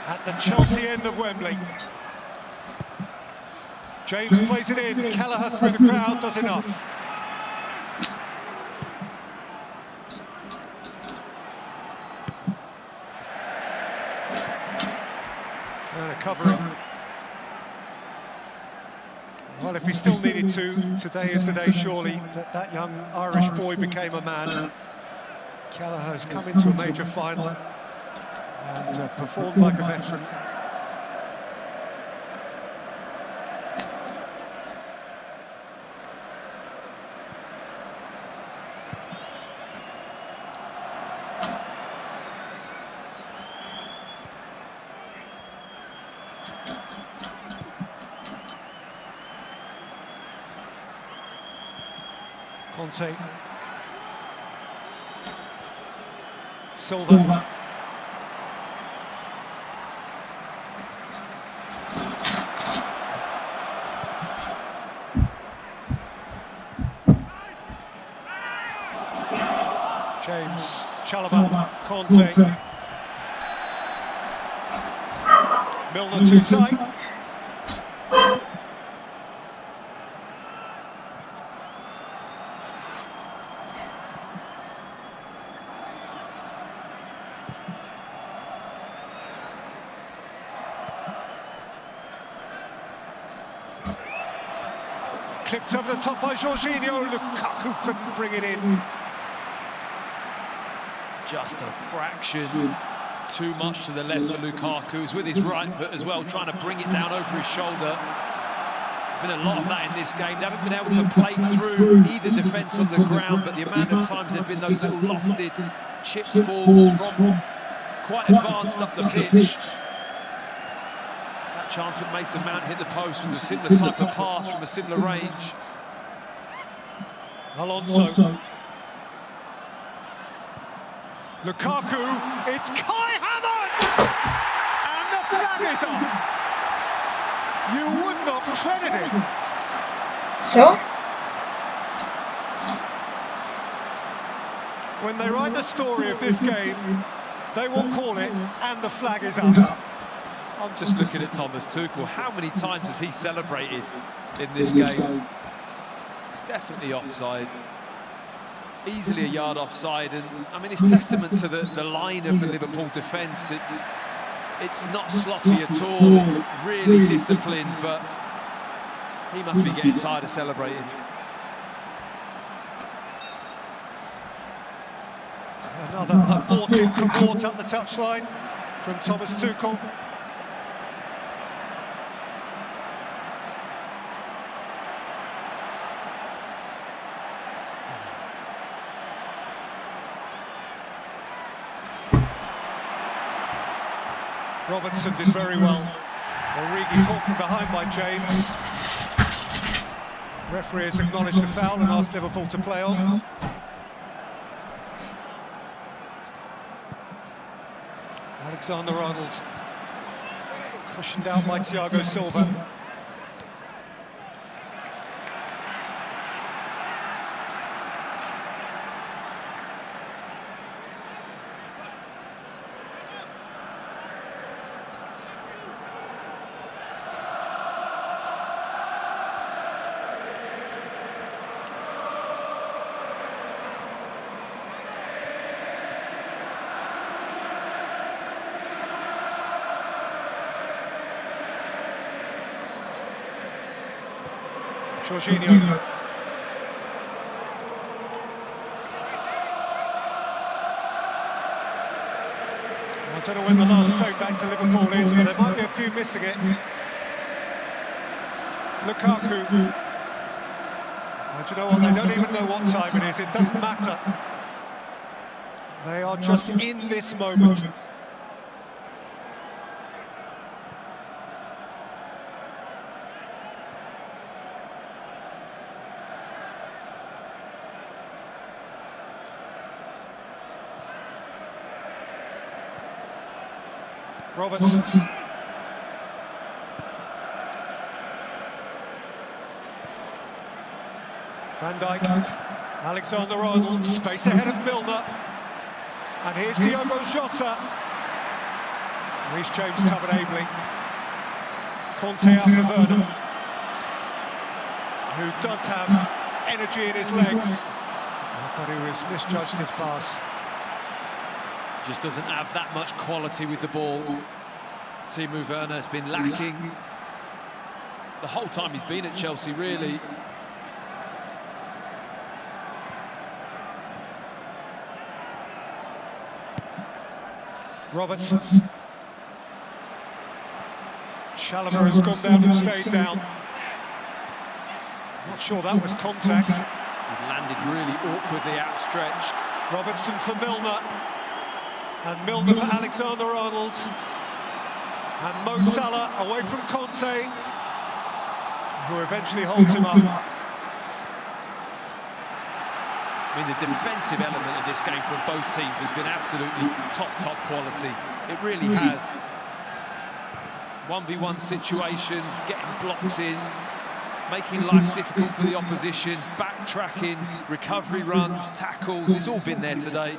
at the Chelsea end of Wembley. James plays it in, Kelleher through the crowd does enough. And a covering. Well, if he still needed to, today is the day surely that that young Irish boy became a man. Kelleher has come into a major final and performed like a veteran. Conte. Silva. James, Chalobah, Conte. Milner too tight. Clipped over the top by Jorginho, Lukaku couldn't bring it in. Just a fraction too much to the left for Lukaku, who's with his right foot as well, trying to bring it down over his shoulder. There's been a lot of that in this game. They haven't been able to play through either defence on the ground, but the amount of times there have been those little lofted chip balls from quite advanced up the pitch. That chance that Mason Mount hit the post was a similar type of pass from a similar range. Alonso. Lukaku, it's Kai Havertz! And the flag is up! You would not credit it! So? When they write the story of this game, they will call it, and the flag is up. I'm just looking at Thomas Tuchel. How many times has he celebrated in this game? It's definitely offside. Easily a yard offside, and I mean it's testament to the line of the Liverpool defence. It's not sloppy at all. It's really disciplined, but he must be getting tired of celebrating. Another aborted support up the touchline from Thomas Tuchel. Robertson did very well. Origi caught from behind by James. Referee has acknowledged the foul and asked Liverpool to play on. Alexander-Arnold cushioned out by Thiago Silva. Jorginho. I don't know when the last take back to Liverpool is, but there might be a few missing it. Lukaku. And do you know what? They don't even know what time it is. It doesn't matter. They are just in this moment. Robertson. Van Dijk. Alexander-Arnold, space ahead of Milner. And here's Diogo Jota. Reece James covered ably. Conte out for Werner, who does have energy in his legs, but he was misjudged his pass. Just doesn't have that much quality with the ball. Timo Werner has been lacking the whole time he's been at Chelsea, really. Robertson. Chalobah has gone down and stayed down. Not sure that was contact. He landed really awkwardly outstretched. Robertson for Milner. And Milner for Alexander-Arnold. And Mo Salah away from Conte, who eventually holds him up. I mean, the defensive element of this game from both teams has been absolutely top quality. It really has. 1v1 situations, getting blocks in, making life difficult for the opposition, backtracking, recovery runs, tackles, it's all been there today.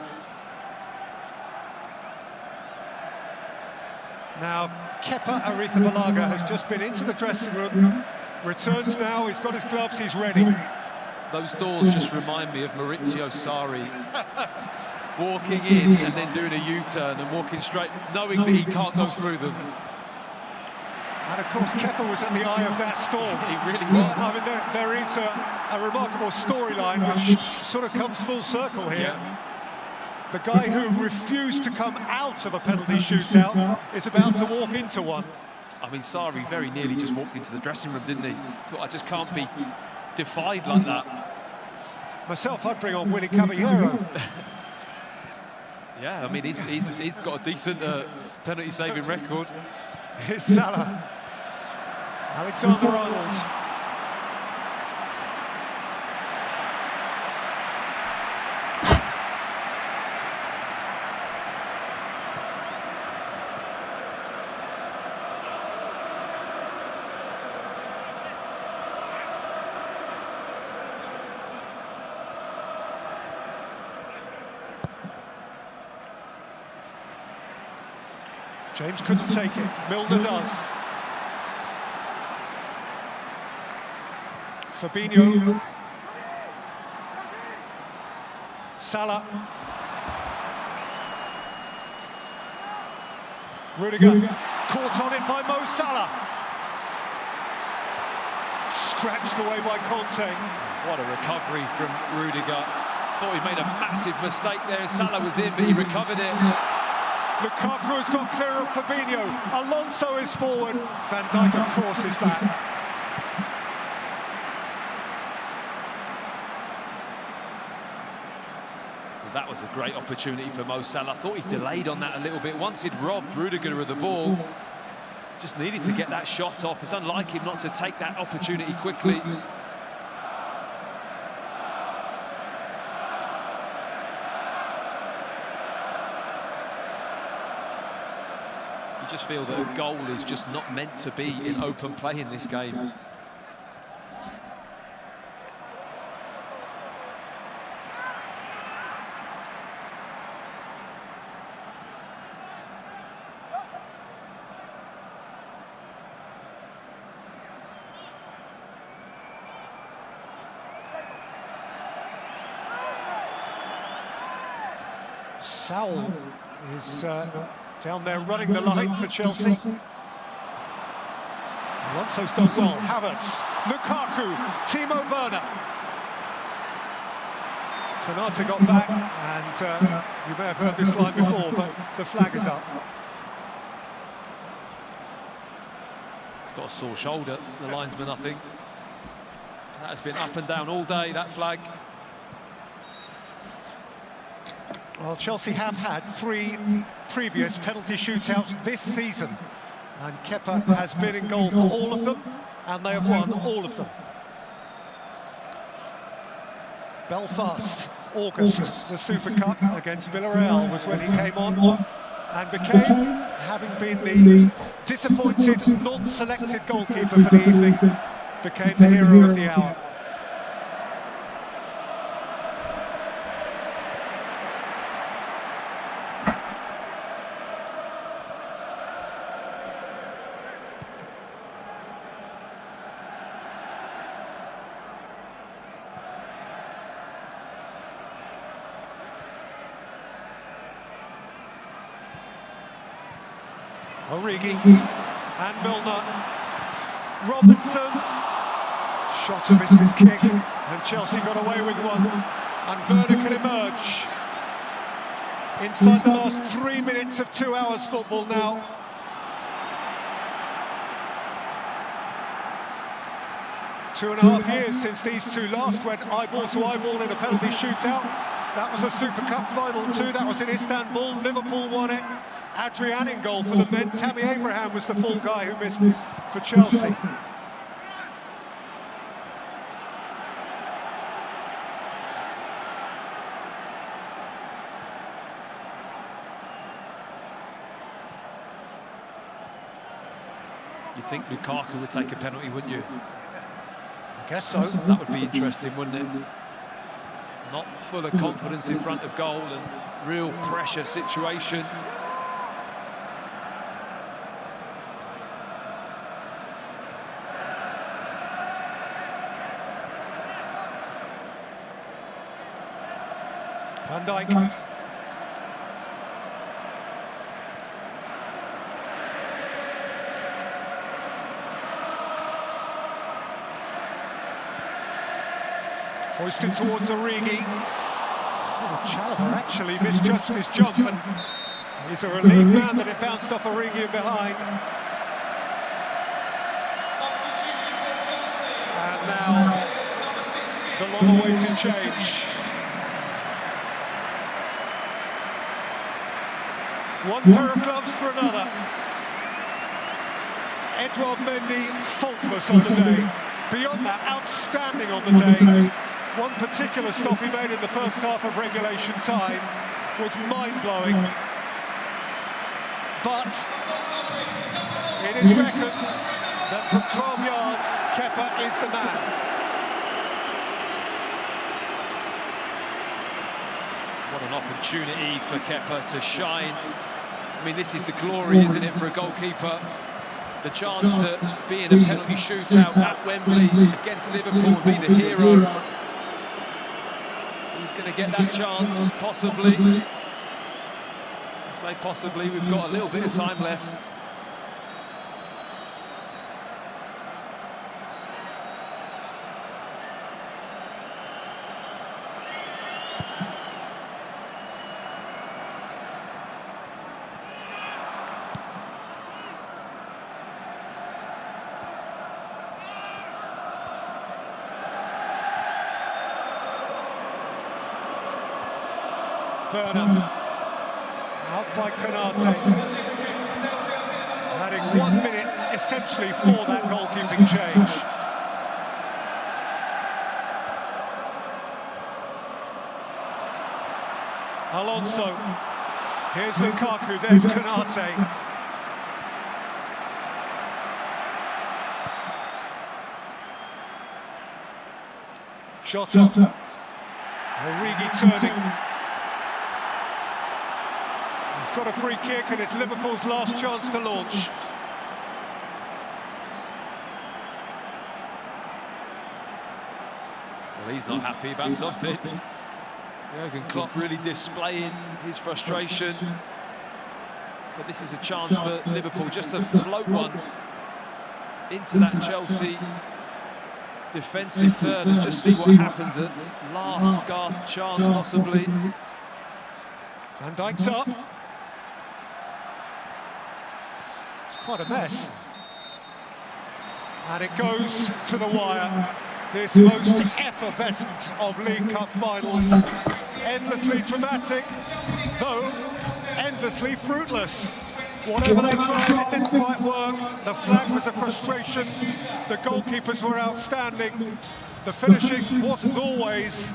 Now, Kepa Arrizabalaga has just been into the dressing room, returns now, he's got his gloves, he's ready. Those doors just remind me of Maurizio Sarri. Walking in and then doing a U-turn and walking straight, knowing that he can't go through them. And of course, Kepa was at the eye of that storm. He really was. I mean, there is a remarkable storyline which sort of comes full circle here. Yeah. The guy who refused to come out of a penalty shootout is about to walk into one. I mean, Sarri very nearly just walked into the dressing room, didn't he? Thought, I just can't be defied like that. Myself, I'd bring on Willy Caballero. Yeah, I mean, he's got a decent penalty-saving record. Here's Salah. Alexander-Arnold. James couldn't take it, Milner does. Fabinho. Salah. Rudiger, caught on it by Mo Salah. Scratched away by Conte. What a recovery from Rudiger. Thought he made a massive mistake there. Salah was in, but he recovered it. Lukaku has got clear of Fabinho. Alonso is forward. Van Dijk, of course, is back. Well, that was a great opportunity for Mo Salah. Thought he delayed on that a little bit. Once he'd robbed Rudiger of the ball, just needed to get that shot off. It's unlike him not to take that opportunity quickly. You just feel that a goal is just not meant to be in open play in this game. Saul is down there running the line for Chelsea. Alonso's done well. Havertz, Lukaku, Timo Werner. Konate got back, and you may have heard this line before, but the flag is up. He's got a sore shoulder, the linesman, I think. That has been up and down all day, that flag. Well, Chelsea have had 3 previous penalty shootouts this season, and Kepa has been in goal for all of them, and they have won all of them. Belfast, August, the Super Cup against Villarreal was when he came on, and became, having been the disappointed, non-selected goalkeeper for the evening, became the hero of the hour. Origi and Milner. Robinson. Shot a missed his kick, and Chelsea got away with one. And Werner can emerge inside the last 3 minutes of 2 hours football now. 2.5 years since these two last went eyeball to eyeball in a penalty shootout. That was a Super Cup final too. That was in Istanbul. Liverpool won it. Adrian in goal for them then. Tammy Abraham was the full guy who missed for Chelsea. You'd think Lukaku would take a penalty, wouldn't you? I guess so. That would be interesting, wouldn't it? Not full of confidence in front of goal and real pressure situation. Van Dijk. Hoisted towards Origi. Oh, Chalobah actually misjudged his jump, and he's a relieved man that it bounced off Origi behind. And now the long-awaited change. One pair of gloves for another. Edouard Mendy faultless on the day. Beyond that, outstanding on the day. One particular stop he made in the first half of regulation time was mind-blowing. But it is reckoned that from 12 yards, Kepa is the man. What an opportunity for Kepa to shine. I mean, this is the glory, isn't it, for a goalkeeper? The chance to be in a penalty shootout at Wembley against Liverpool and be the hero. He's going to get that chance, possibly. I say possibly, we've got a little bit of time left. Werner, out by Konate, adding 1 minute essentially for that goalkeeping change. Alonso, here's Lukaku, there's Konate. Shota, Origi turning. He's got a free kick and it's Liverpool's last chance to launch. Well, he's not happy about something. Jurgen Klopp really displaying his frustration. But this is a chance for Liverpool just to float one into that Chelsea defensive third and just see what happens at last gasp chance possibly. Van Dijk's up. It's quite a mess. And it goes to the wire. This most effervescent of League Cup finals. Endlessly dramatic, though endlessly fruitless. Whatever they tried, it didn't quite work. The flag was a frustration. The goalkeepers were outstanding. The finishing wasn't always.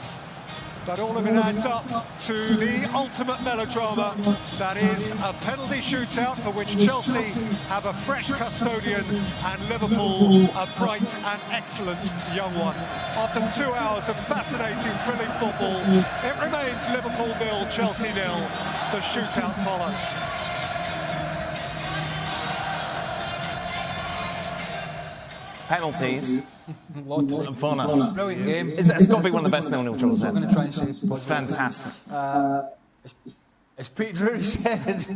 But all of it adds up to the ultimate melodrama. That is a penalty shootout for which Chelsea have a fresh custodian and Liverpool a bright and excellent young one. After 2 hours of fascinating, thrilling football, it remains Liverpool 0, Chelsea 0. The shootout follows. Penalties. Fun us. Brilliant game. It's got to be one of the best 0-0 draws ever. I'm going to try and say fantastic. as Pete Drury said,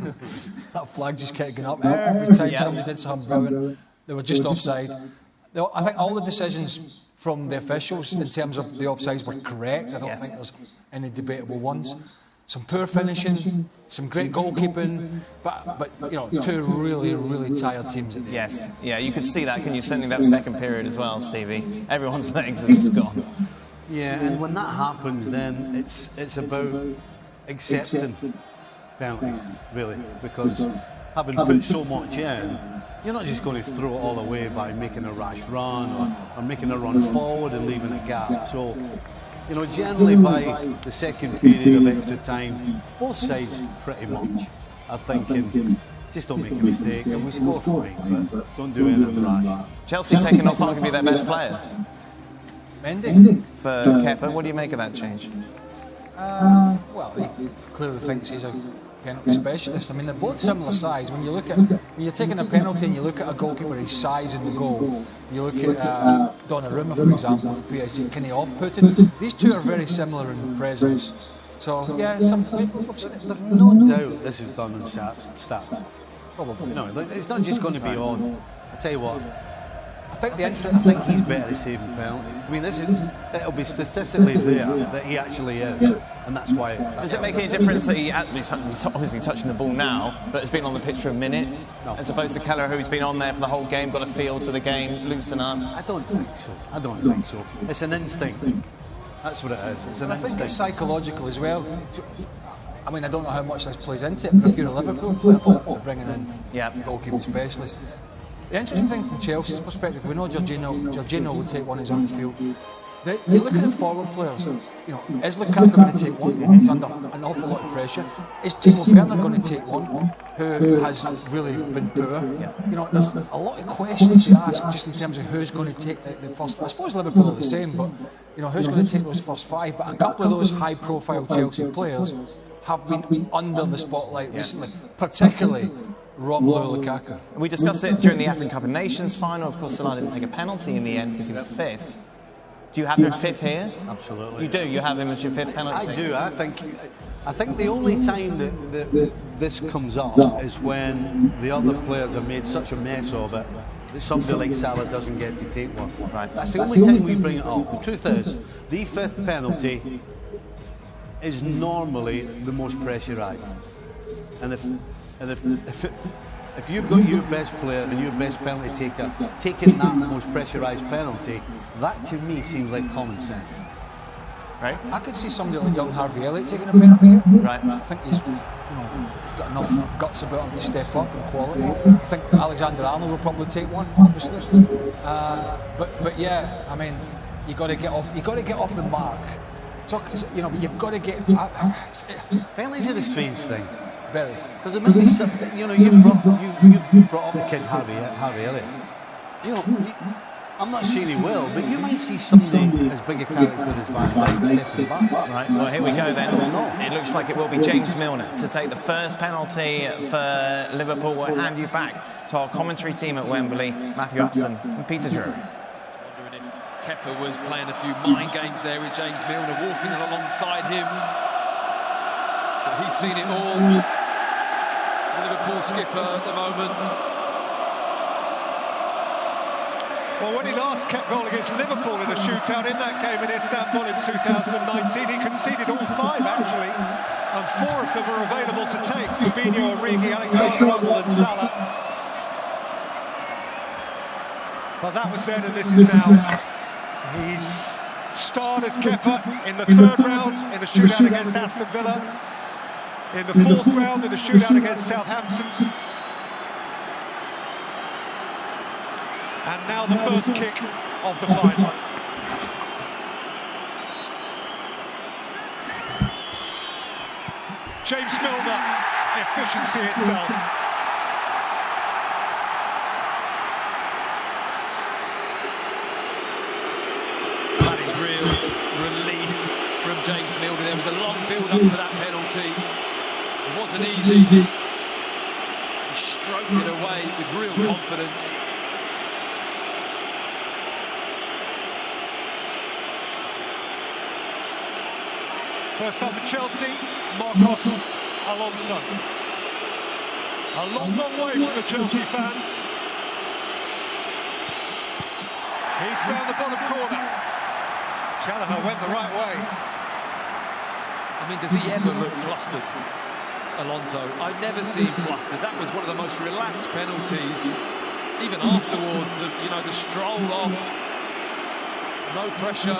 that flag just kept going up every time somebody did something brilliant. They were just offside. I think all the decisions from the officials in terms of the offsides were correct. I don't think there's any debatable ones. Some poor finishing, some great goalkeeping, but you know, two really, really tired teams at the end. Yeah, you could see that, can you? Certainly that second period as well, Stevie. Everyone's legs are just gone. Yeah, and when that happens, then it's about accepting penalties, really, because having put so much in, you're not just going to throw it all away by making a rash run or making a run forward and leaving a gap. So, you know, generally by the second period of extra time, both sides pretty much are thinking, just don't make a mistake, and we score fine, but don't do anything rash. Chelsea taking off arguably their best player. Mendy? For Kepa, what do you make of that change? Well, he clearly thinks he's a penalty specialist. I mean, they're both similar size. When when you're taking a penalty and you look at a goalkeeper, his size in the goal, you look at Donnarumma, for example, at PSG, can he off-putting? These two are very similar in presence. So, yeah, there's no doubt this is done on stats. Probably. You know, it's not just going to be on. I'll tell you what, I think he's better at saving penalties. I mean, it'll be statistically there that he actually is, and that's why. Does it make any difference that he's obviously touching the ball now, but has been on the pitch for a minute, as opposed to Keller, who's been on there for the whole game, got a feel to the game, loosen up? I don't think so. It's an instinct. That's what it is. It's an instinct. I think it's psychological as well. I mean, I don't know how much this plays into it, but if you're a Liverpool player, you're bringing in goalkeeping specialist. The interesting thing from Chelsea's perspective, we know Jorginho will take one as on the field. You're looking at forward players. You know, is Lukaku going to take one? He's under an awful lot of pressure. Is Timo Werner going to take one? Who has really been poor? You know, there's a lot of questions to ask just in terms of who's going to take the first. I suppose Liverpool are the same, but you know, who's going to take those first five? But a couple of those high-profile Chelsea players have been under the spotlight recently, particularly Romelu Lukaku. We discussed it during the African Cup of Nations final. Of course, Salah didn't take a penalty in the end because he was fifth. Do you have him fifth here? Absolutely. You do? You have him as your fifth penalty? I do. I think the only time that this comes up is when the other players have made such a mess of it that somebody like Salah doesn't get to take one. Right. That's the only time we bring it up. The truth is, the fifth penalty is normally the most pressurised. And if you've got your best player and your best penalty taker taking that most pressurised penalty, that to me seems like common sense. Right? I could see somebody like young Harvey Elliott taking a penalty here. Right. I think he's got enough guts about him to step up in quality. I think Alexander Arnold will probably take one, obviously. But yeah, I mean, you got to get off the mark. So you know, you've got to get. Penalties are a strange thing. Very. Because it might be something, you know, you've brought up the kid Harvey Elliott. You know, I'm not saying he will, but you might see somebody as big a character as Van Dijk stepping back. Right, well, here we go then. It looks like it will be James Milner to take the first penalty for Liverpool. We'll hand you back to our commentary team at Wembley, Matthew Upson and Peter Drury. Wondering if Kepa was playing a few mind games there with James Milner walking alongside him. But he's seen it all. Liverpool skipper at the moment. Well, when he last kept goal against Liverpool in a shootout in that game in Istanbul in 2019, he conceded all five, actually, and four of them were available to take. Fabinho, Origi, Alexander-Arnold and Salah. But that was then and this is now. He's starred as Kepa in the third round in a shootout against Aston Villa. In the fourth round in a shootout against Southampton. And now the first kick of the final. James Milner, efficiency itself. That is real relief from James Milner. There was a long build-up to that penalty. It wasn't easy. He stroked it away with real confidence. First up for Chelsea, Marcos Alonso. A long, long way for the Chelsea fans. He's round the bottom corner. Kelleher went the right way. I mean, does he ever look flustered, Alonso? I've never seen him flustered. That was one of the most relaxed penalties. Even afterwards, you know, the stroll off, no pressure.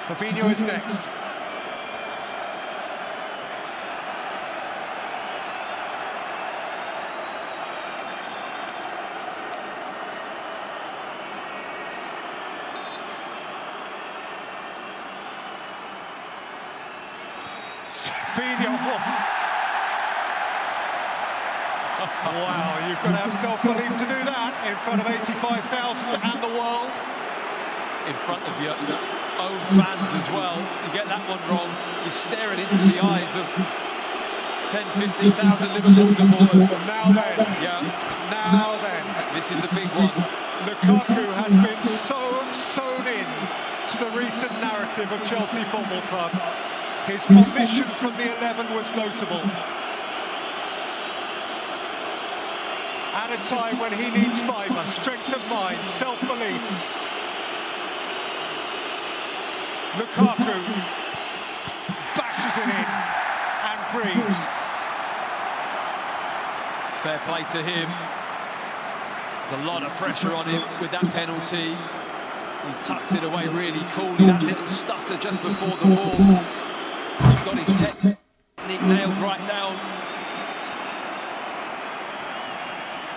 Fabinho is next. Wow, you've got to have self-belief to do that in front of 85,000 and the world. In front of your own fans as well. You get that one wrong, you're staring into the eyes of 10, 15,000 Liverpool supporters. Now then. Yeah. Now then. This is the big one. Lukaku has been so sewn in to the recent narrative of Chelsea Football Club. His omission from the 11 was notable. At a time when he needs fibre, strength of mind, self-belief. Lukaku bashes it in and breathes. Fair play to him. There's a lot of pressure on him with that penalty. He tucks it away really coolly. That little stutter just before the ball. He's got his technique nailed right down.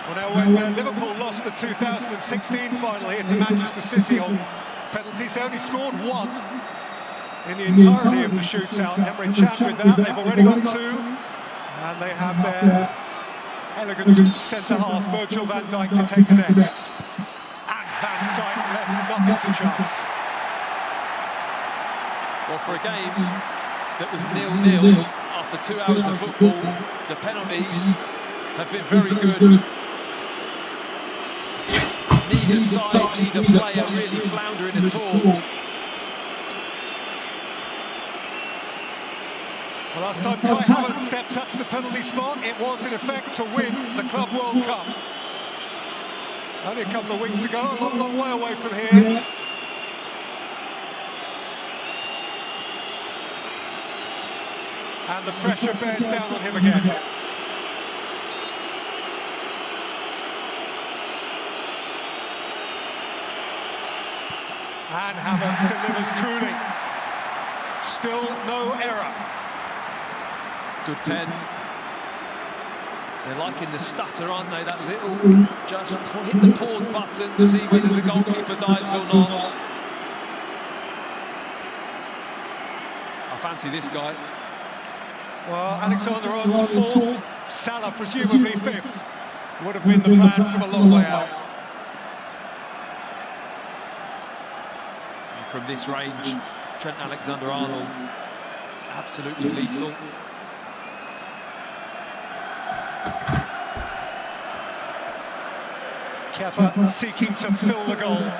Well, now when Liverpool lost the 2016 final here to Manchester City on penalties, they only scored one in the entirety of the shootout. Emre Can with that, they've already got two, and they have their elegant centre-half, Virgil van Dijk, to take the next. And Van Dijk left nothing to chance. Well, for a game that was 0-0 after 2 hours of football, the penalties have been very good. Neither side, neither player really floundering at all. Well, last time Kai Havertz stepped up to the penalty spot, it was in effect to win the Club World Cup. Only a couple of weeks ago, a long, long way away from here. And the pressure bears down on him again. And Havertz delivers coolly. Still no error. Good pen. They're liking the stutter, aren't they? That little, just hit the pause button to see whether the goalkeeper dives or not. I fancy this guy. Well, Alexander-Arnold fourth, Salah presumably fifth. Would have been the plan from a long way out. And from this range, Trent Alexander-Arnold, it's absolutely lethal. Kepa seeking to fill the goal.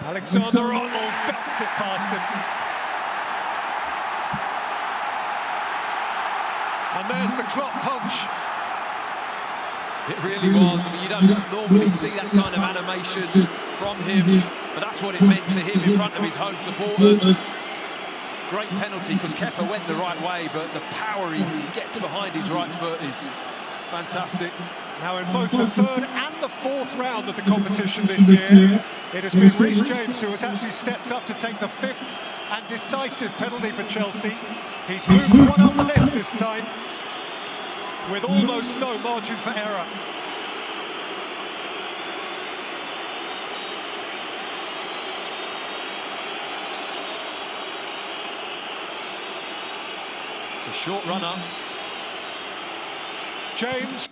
Alexander-Arnold belts it past him. And there's the clock punch. It really was. I mean, you don't normally see that kind of animation from him, but that's what it meant to him in front of his home supporters. Great penalty, because Kepa went the right way, but the power he gets behind his right foot is fantastic. Now, in both the third and the fourth round of the competition this year, it has been Reece James who has actually stepped up to take the fifth and decisive penalty for Chelsea. He's moved one up the list this time, with almost no margin for error. It's a short runner. James.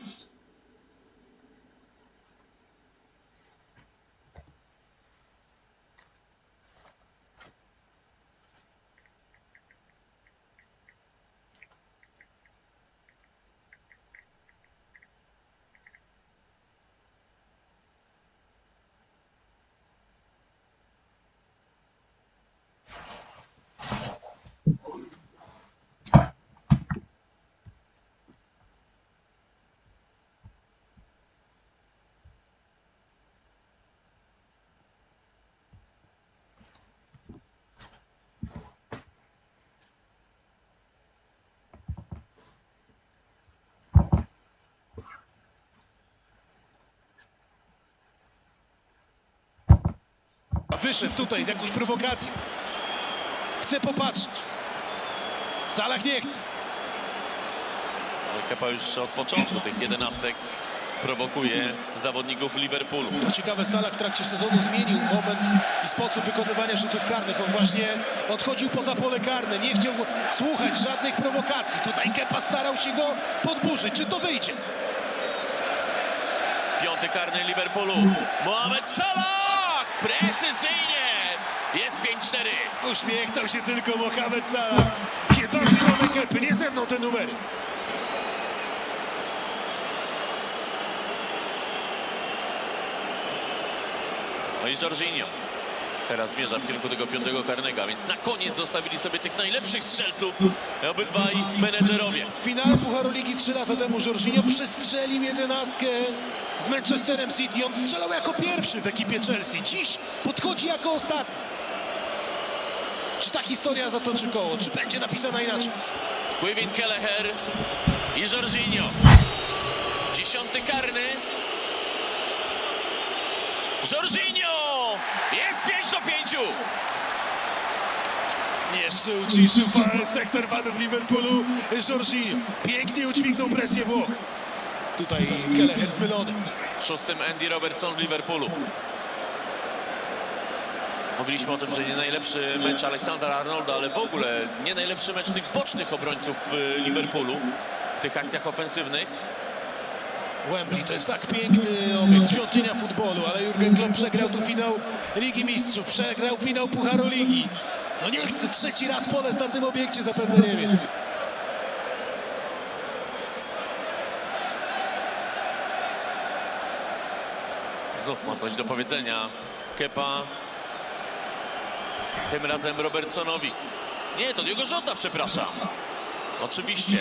wyszedł tutaj z jakąś prowokacją. Chce popatrzeć. Salah nie chce. Ale Kepa już od początku tych 11 prowokuje zawodników Liverpoolu. To ciekawe, Salah w trakcie sezonu zmienił moment i sposób wykonywania rzutów karnych. On właśnie odchodził poza pole karne, nie chciał słuchać żadnych prowokacji. Tutaj Kepa starał się go podburzyć. Czy to wyjdzie? 5. karny Liverpoolu. Mohamed Salah! Precyzyjnie! Jest 5-4. Uśmiechnął się tylko Mohamed Salah. Jedną stronę Kepy, nie ze mną te numery. No i Jorginho teraz zmierza w kierunku tego 5. karnego, więc na koniec zostawili sobie tych najlepszych strzelców obydwaj menedżerowie. W finale Pucharu Ligi 3 lata temu Jorginho przestrzelił 11 z Manchesterem City. On strzelał jako pierwszy w ekipie Chelsea. Dziś podchodzi jako ostatni. Czy ta historia zatoczy koło? Czy będzie napisana inaczej? Kevin Kelleher i Jorginho. 10. karny. Jorginho! Jest 5-5. Jeszcze uciszył sektor fanów Liverpoolu. Jorginho pięknie udźwignął presję Włoch. Tutaj Kelleher zmylony. 6. Andy Robertson w Liverpoolu. Mówiliśmy o tym, że nie najlepszy mecz Aleksandra Arnolda, ale w ogóle nie najlepszy mecz tych bocznych obrońców Liverpoolu w tych akcjach ofensywnych. Wembley to jest tak piękny obiekt, świątynia futbolu, ale Jurgen Klopp przegrał tu finał Ligi Mistrzów, przegrał finał Pucharu Ligi. No nie chce trzeci raz polec na tym obiekcie, zapewne Niemiec. Znów ma coś do powiedzenia Kepa. Tym razem Robertsonowi. Nie, to Diogo Jota, przepraszam. Oczywiście.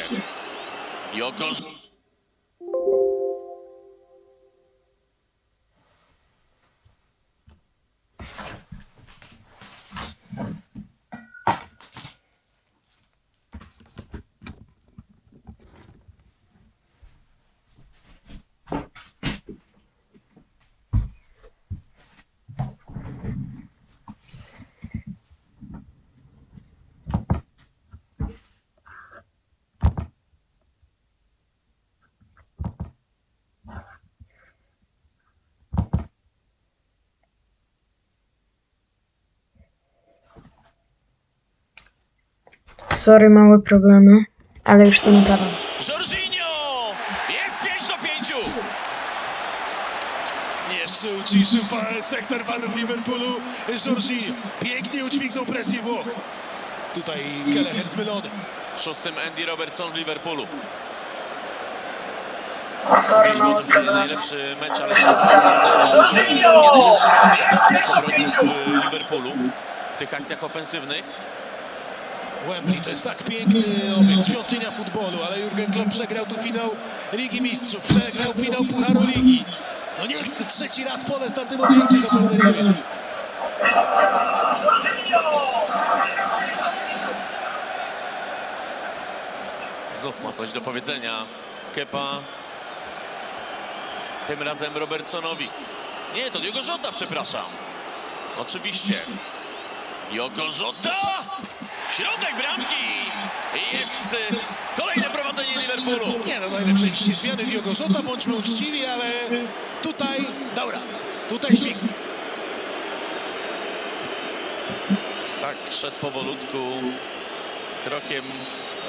Diogo Jota. Sorry, małe problemy, ale już to naprawiam. Jorginho! Jest 5-5. Jeszcze uciszył sektor fanów Liverpoolu. Jorginho pięknie udźwignął presję Włoch. Tutaj Kelleher zmylony. 6. Andy Robertson w Liverpoolu. Sorry, małe problemy. Najlepszy mecz Aleksandra Arnolda. Jorginho! W Liverpoolu w tych akcjach ofensywnych. Wembley to jest tak piękny obiekt, świątynia futbolu, ale Jurgen Klopp przegrał tu finał Ligi Mistrzów, przegrał finał Pucharu Ligi. No nie chce trzeci raz polec na tym obiekcie, zapewne Niemiec. Znów ma coś do powiedzenia Kepa. Tym razem Robertsonowi. Nie, to Diogo Jota, przepraszam. Oczywiście. Diogo Jota! Środek bramki! I jest kolejne prowadzenie Liverpoolu. Nie no, najlepszej zmiany Diogo Jota, bądźmy uczciwi, ale tutaj dał radę. Tutaj dźwignął. Tak, szedł powolutku krokiem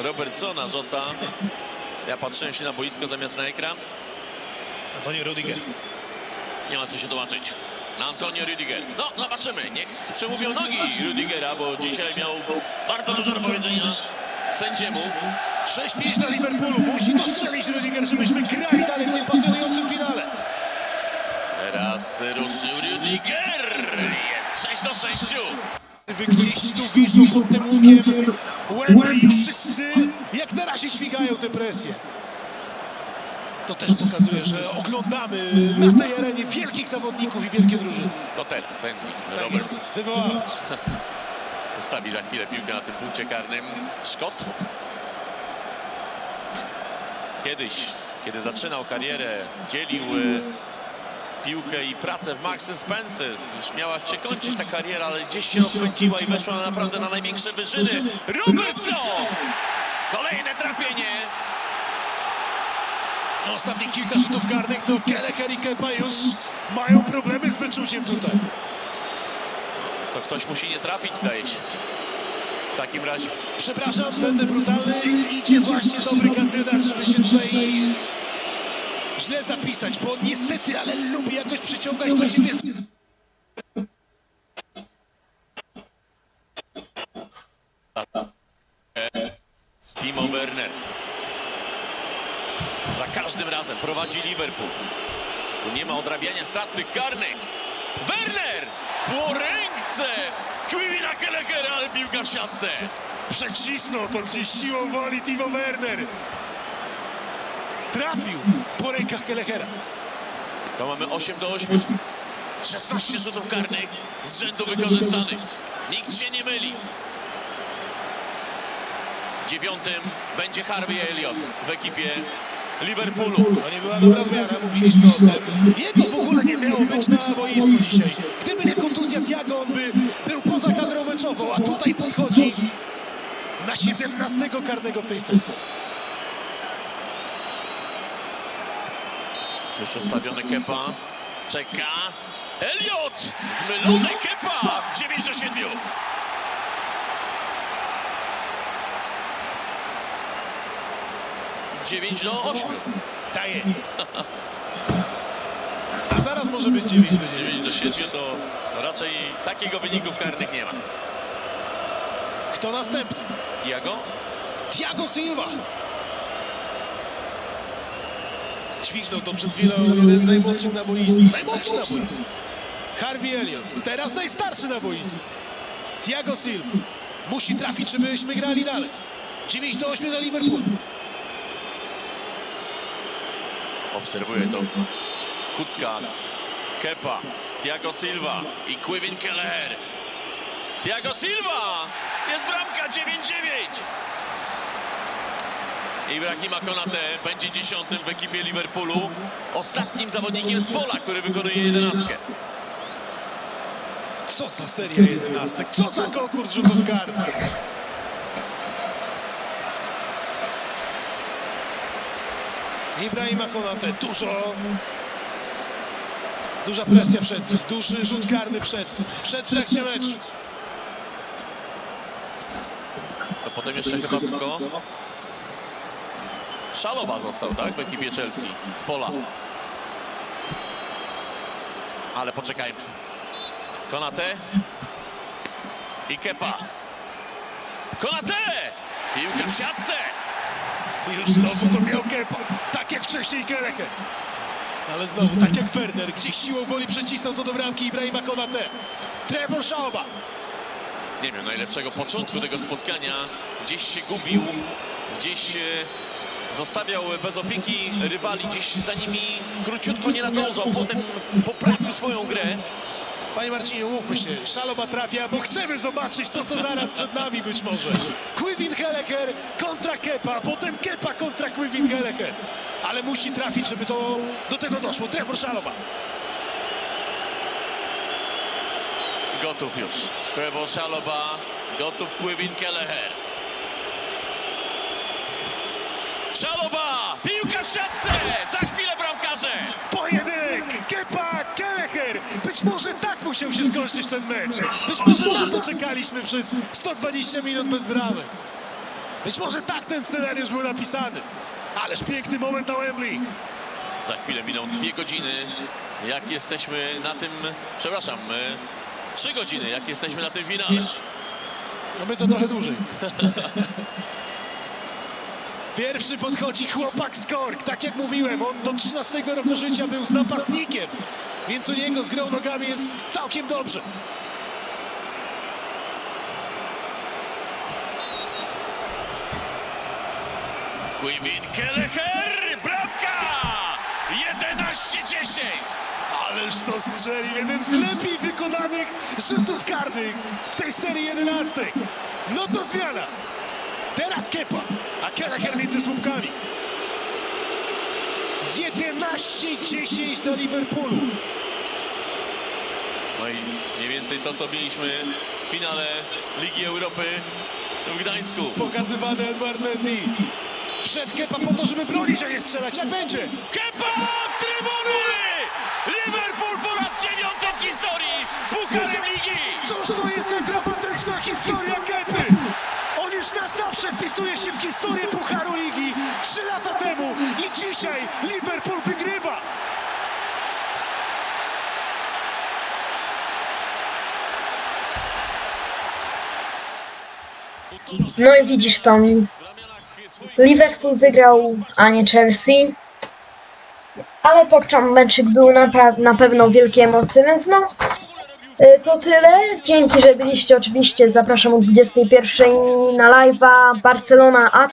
Robertsona Jota. Ja patrzyłem się na boisko zamiast na ekran. Antonio Rudiger. Nie ma co się tłumaczyć. Antonio Rudiger. No, zobaczymy. Niech przemówią nogi Rudigera, bo dzisiaj miał bardzo dużo do powiedzenia sędziemu. 6-5 dla Liverpoolu. Musi to strzelić Rudiger, żebyśmy grali dalej w tym pasjonującym finale. Teraz ruszył Rudiger. Jest 6-6. Gdzieś tu wiszą pod tym łukiem. Wembley wszyscy jak na razie dźwigają tę presję. To też pokazuje, że oglądamy na tej arenie wielkich zawodników i wielkie drużyny. To teraz Andy Roberts. Wywołał. Postawi za chwilę piłkę na tym punkcie karnym Szkot. Kiedyś, kiedy zaczynał karierę, dzielił piłkę i pracę w Marks & Spencer's. Już miała się kończyć ta kariera, ale gdzieś się rozpędziła i weszła naprawdę na największe wyżyny. Robertson! Kolejne trafienie. Ostatnich kilka rzutów karnych to Kelleher i Kepa już mają problemy z wyczuciem tutaj. To ktoś musi nie trafić, zdaje się. W takim razie. Przepraszam, będę brutalny. Idzie właśnie dobry kandydat, żeby się tutaj źle zapisać, bo niestety, ale lubi jakoś przyciągać do siebie. Timo Werner. Za każdym razem prowadzi Liverpool. Tu nie ma odrabiania strat tych karnych. Werner! Po ręce Quivina Kellehera, ale piłka w siatce. Przecisnął to gdzieś siłą woli Timo Werner. Trafił po rękach Kellehera. To mamy 8-8. 16 rzutów karnych z rzędu wykorzystanych. Nikt się nie myli. 9. będzie Harvey Elliott w ekipie Liverpoolu. To nie była dobra zmiana, mówiliśmy o tym. Jego w ogóle nie miało być na boisku dzisiaj. Gdyby nie kontuzja Thiago, on by był poza kadrą meczową, a tutaj podchodzi na 17 karnego w tej sesji. Już ustawiony Kepa. Czeka. Elliott! Zmylony Kepa! 9-7. Dziewięć do 8. Tak jest. A zaraz może być 9-7 to raczej takiego wyniku w karnych nie ma. Kto następny? Thiago? Thiago Silva. Dźwignął to przed chwilą jeden z najmłodszych na boisku. Najmłodszy na boisku. Harvey Elliott. Teraz najstarszy na boisku. Thiago Silva. Musi trafić, żebyśmy grali dalej. 9-8 na Liverpool. Obserwuje to Kucka, Kepa, Thiago Silva i Quivin Kelleher. Thiago Silva! Jest bramka, 9-9. Ibrahima Konate będzie 10. w ekipie Liverpoolu. Ostatnim zawodnikiem z pola, który wykonuje 11. Co za seria 11? Co za konkurs rzutów karnych? Ibrahima Konate, duża presja przed nim, duży rzut karny przed trakcie meczu. To potem jeszcze chyba tylko Szaloba został, tak, w ekipie Chelsea z pola. Ale poczekajmy. Konate i Kepa. Konate! Piłka w siatce! Już znowu to miał Kepa, tak jak wcześniej Kelleher. Ale znowu, tak jak Werner, gdzieś siłą woli przecisnął to do bramki Ibrahima Konate. Trevor Szaloba. Nie miał najlepszego początku tego spotkania. Gdzieś się gubił, gdzieś zostawiał bez opieki rywali, gdzieś za nimi króciutko nie nadążał. Potem poprawił swoją grę. Panie Marcinie, umówmy się, Szaloba trafia, bo chcemy zobaczyć to, co zaraz przed nami być może. Quivin Kelleher kontra Kepa, potem Kepa kontra Quivin Kelleher. Ale musi trafić, żeby to do tego doszło. Trevor Szaloba. Gotów już. Trevor Szaloba, gotów Quivin Kelleher. Szaloba! Piłka w siatce! Za chwilę bramkarze! Pojedynek! Kepa, Kelleher! Być może tak musiał się skończyć ten mecz. Być może na to czekaliśmy przez 120 minut bez bramy. Być może tak ten scenariusz był napisany. Ależ piękny moment na Wembley. Za chwilę miną 2 godziny, jak jesteśmy na tym... Przepraszam, 3 godziny, jak jesteśmy na tym finale. No my to trochę dłużej. Pierwszy podchodzi chłopak z Cork, tak jak mówiłem, on do 13 roku życia był z napastnikiem, więc u niego z grą nogami jest całkiem dobrze. Quivin Kelleher, bramka! 11-10! Ależ to strzelił jeden z lepiej wykonanych rzutów karnych w tej serii 11. No to zmiana. Teraz Kepa, a Kelleher między słupkami. 11-10 do Liverpoolu. No i mniej więcej to, co mieliśmy w finale Ligi Europy w Gdańsku. Pokazywany Edouard Mendy. Wszedł Kepa po to, żeby bronić, a nie strzelać. Jak będzie? Kepa w trybuny! Liverpool po raz 9 w historii z Pucharem Ligi! Cóż to jest za dramatyczna historia Kepy? On już na zawsze wpisuje się w historię Pucharu Ligi 3 lata temu i dzisiaj Liverpool wygrywa! No i widzisz, Tommy. Liverpool wygrał, a nie Chelsea. Ale meczyk był na pewno wielkie emocje, więc no. To tyle. Dzięki, że byliście oczywiście. Zapraszam o 21:00 na live'a Barcelona.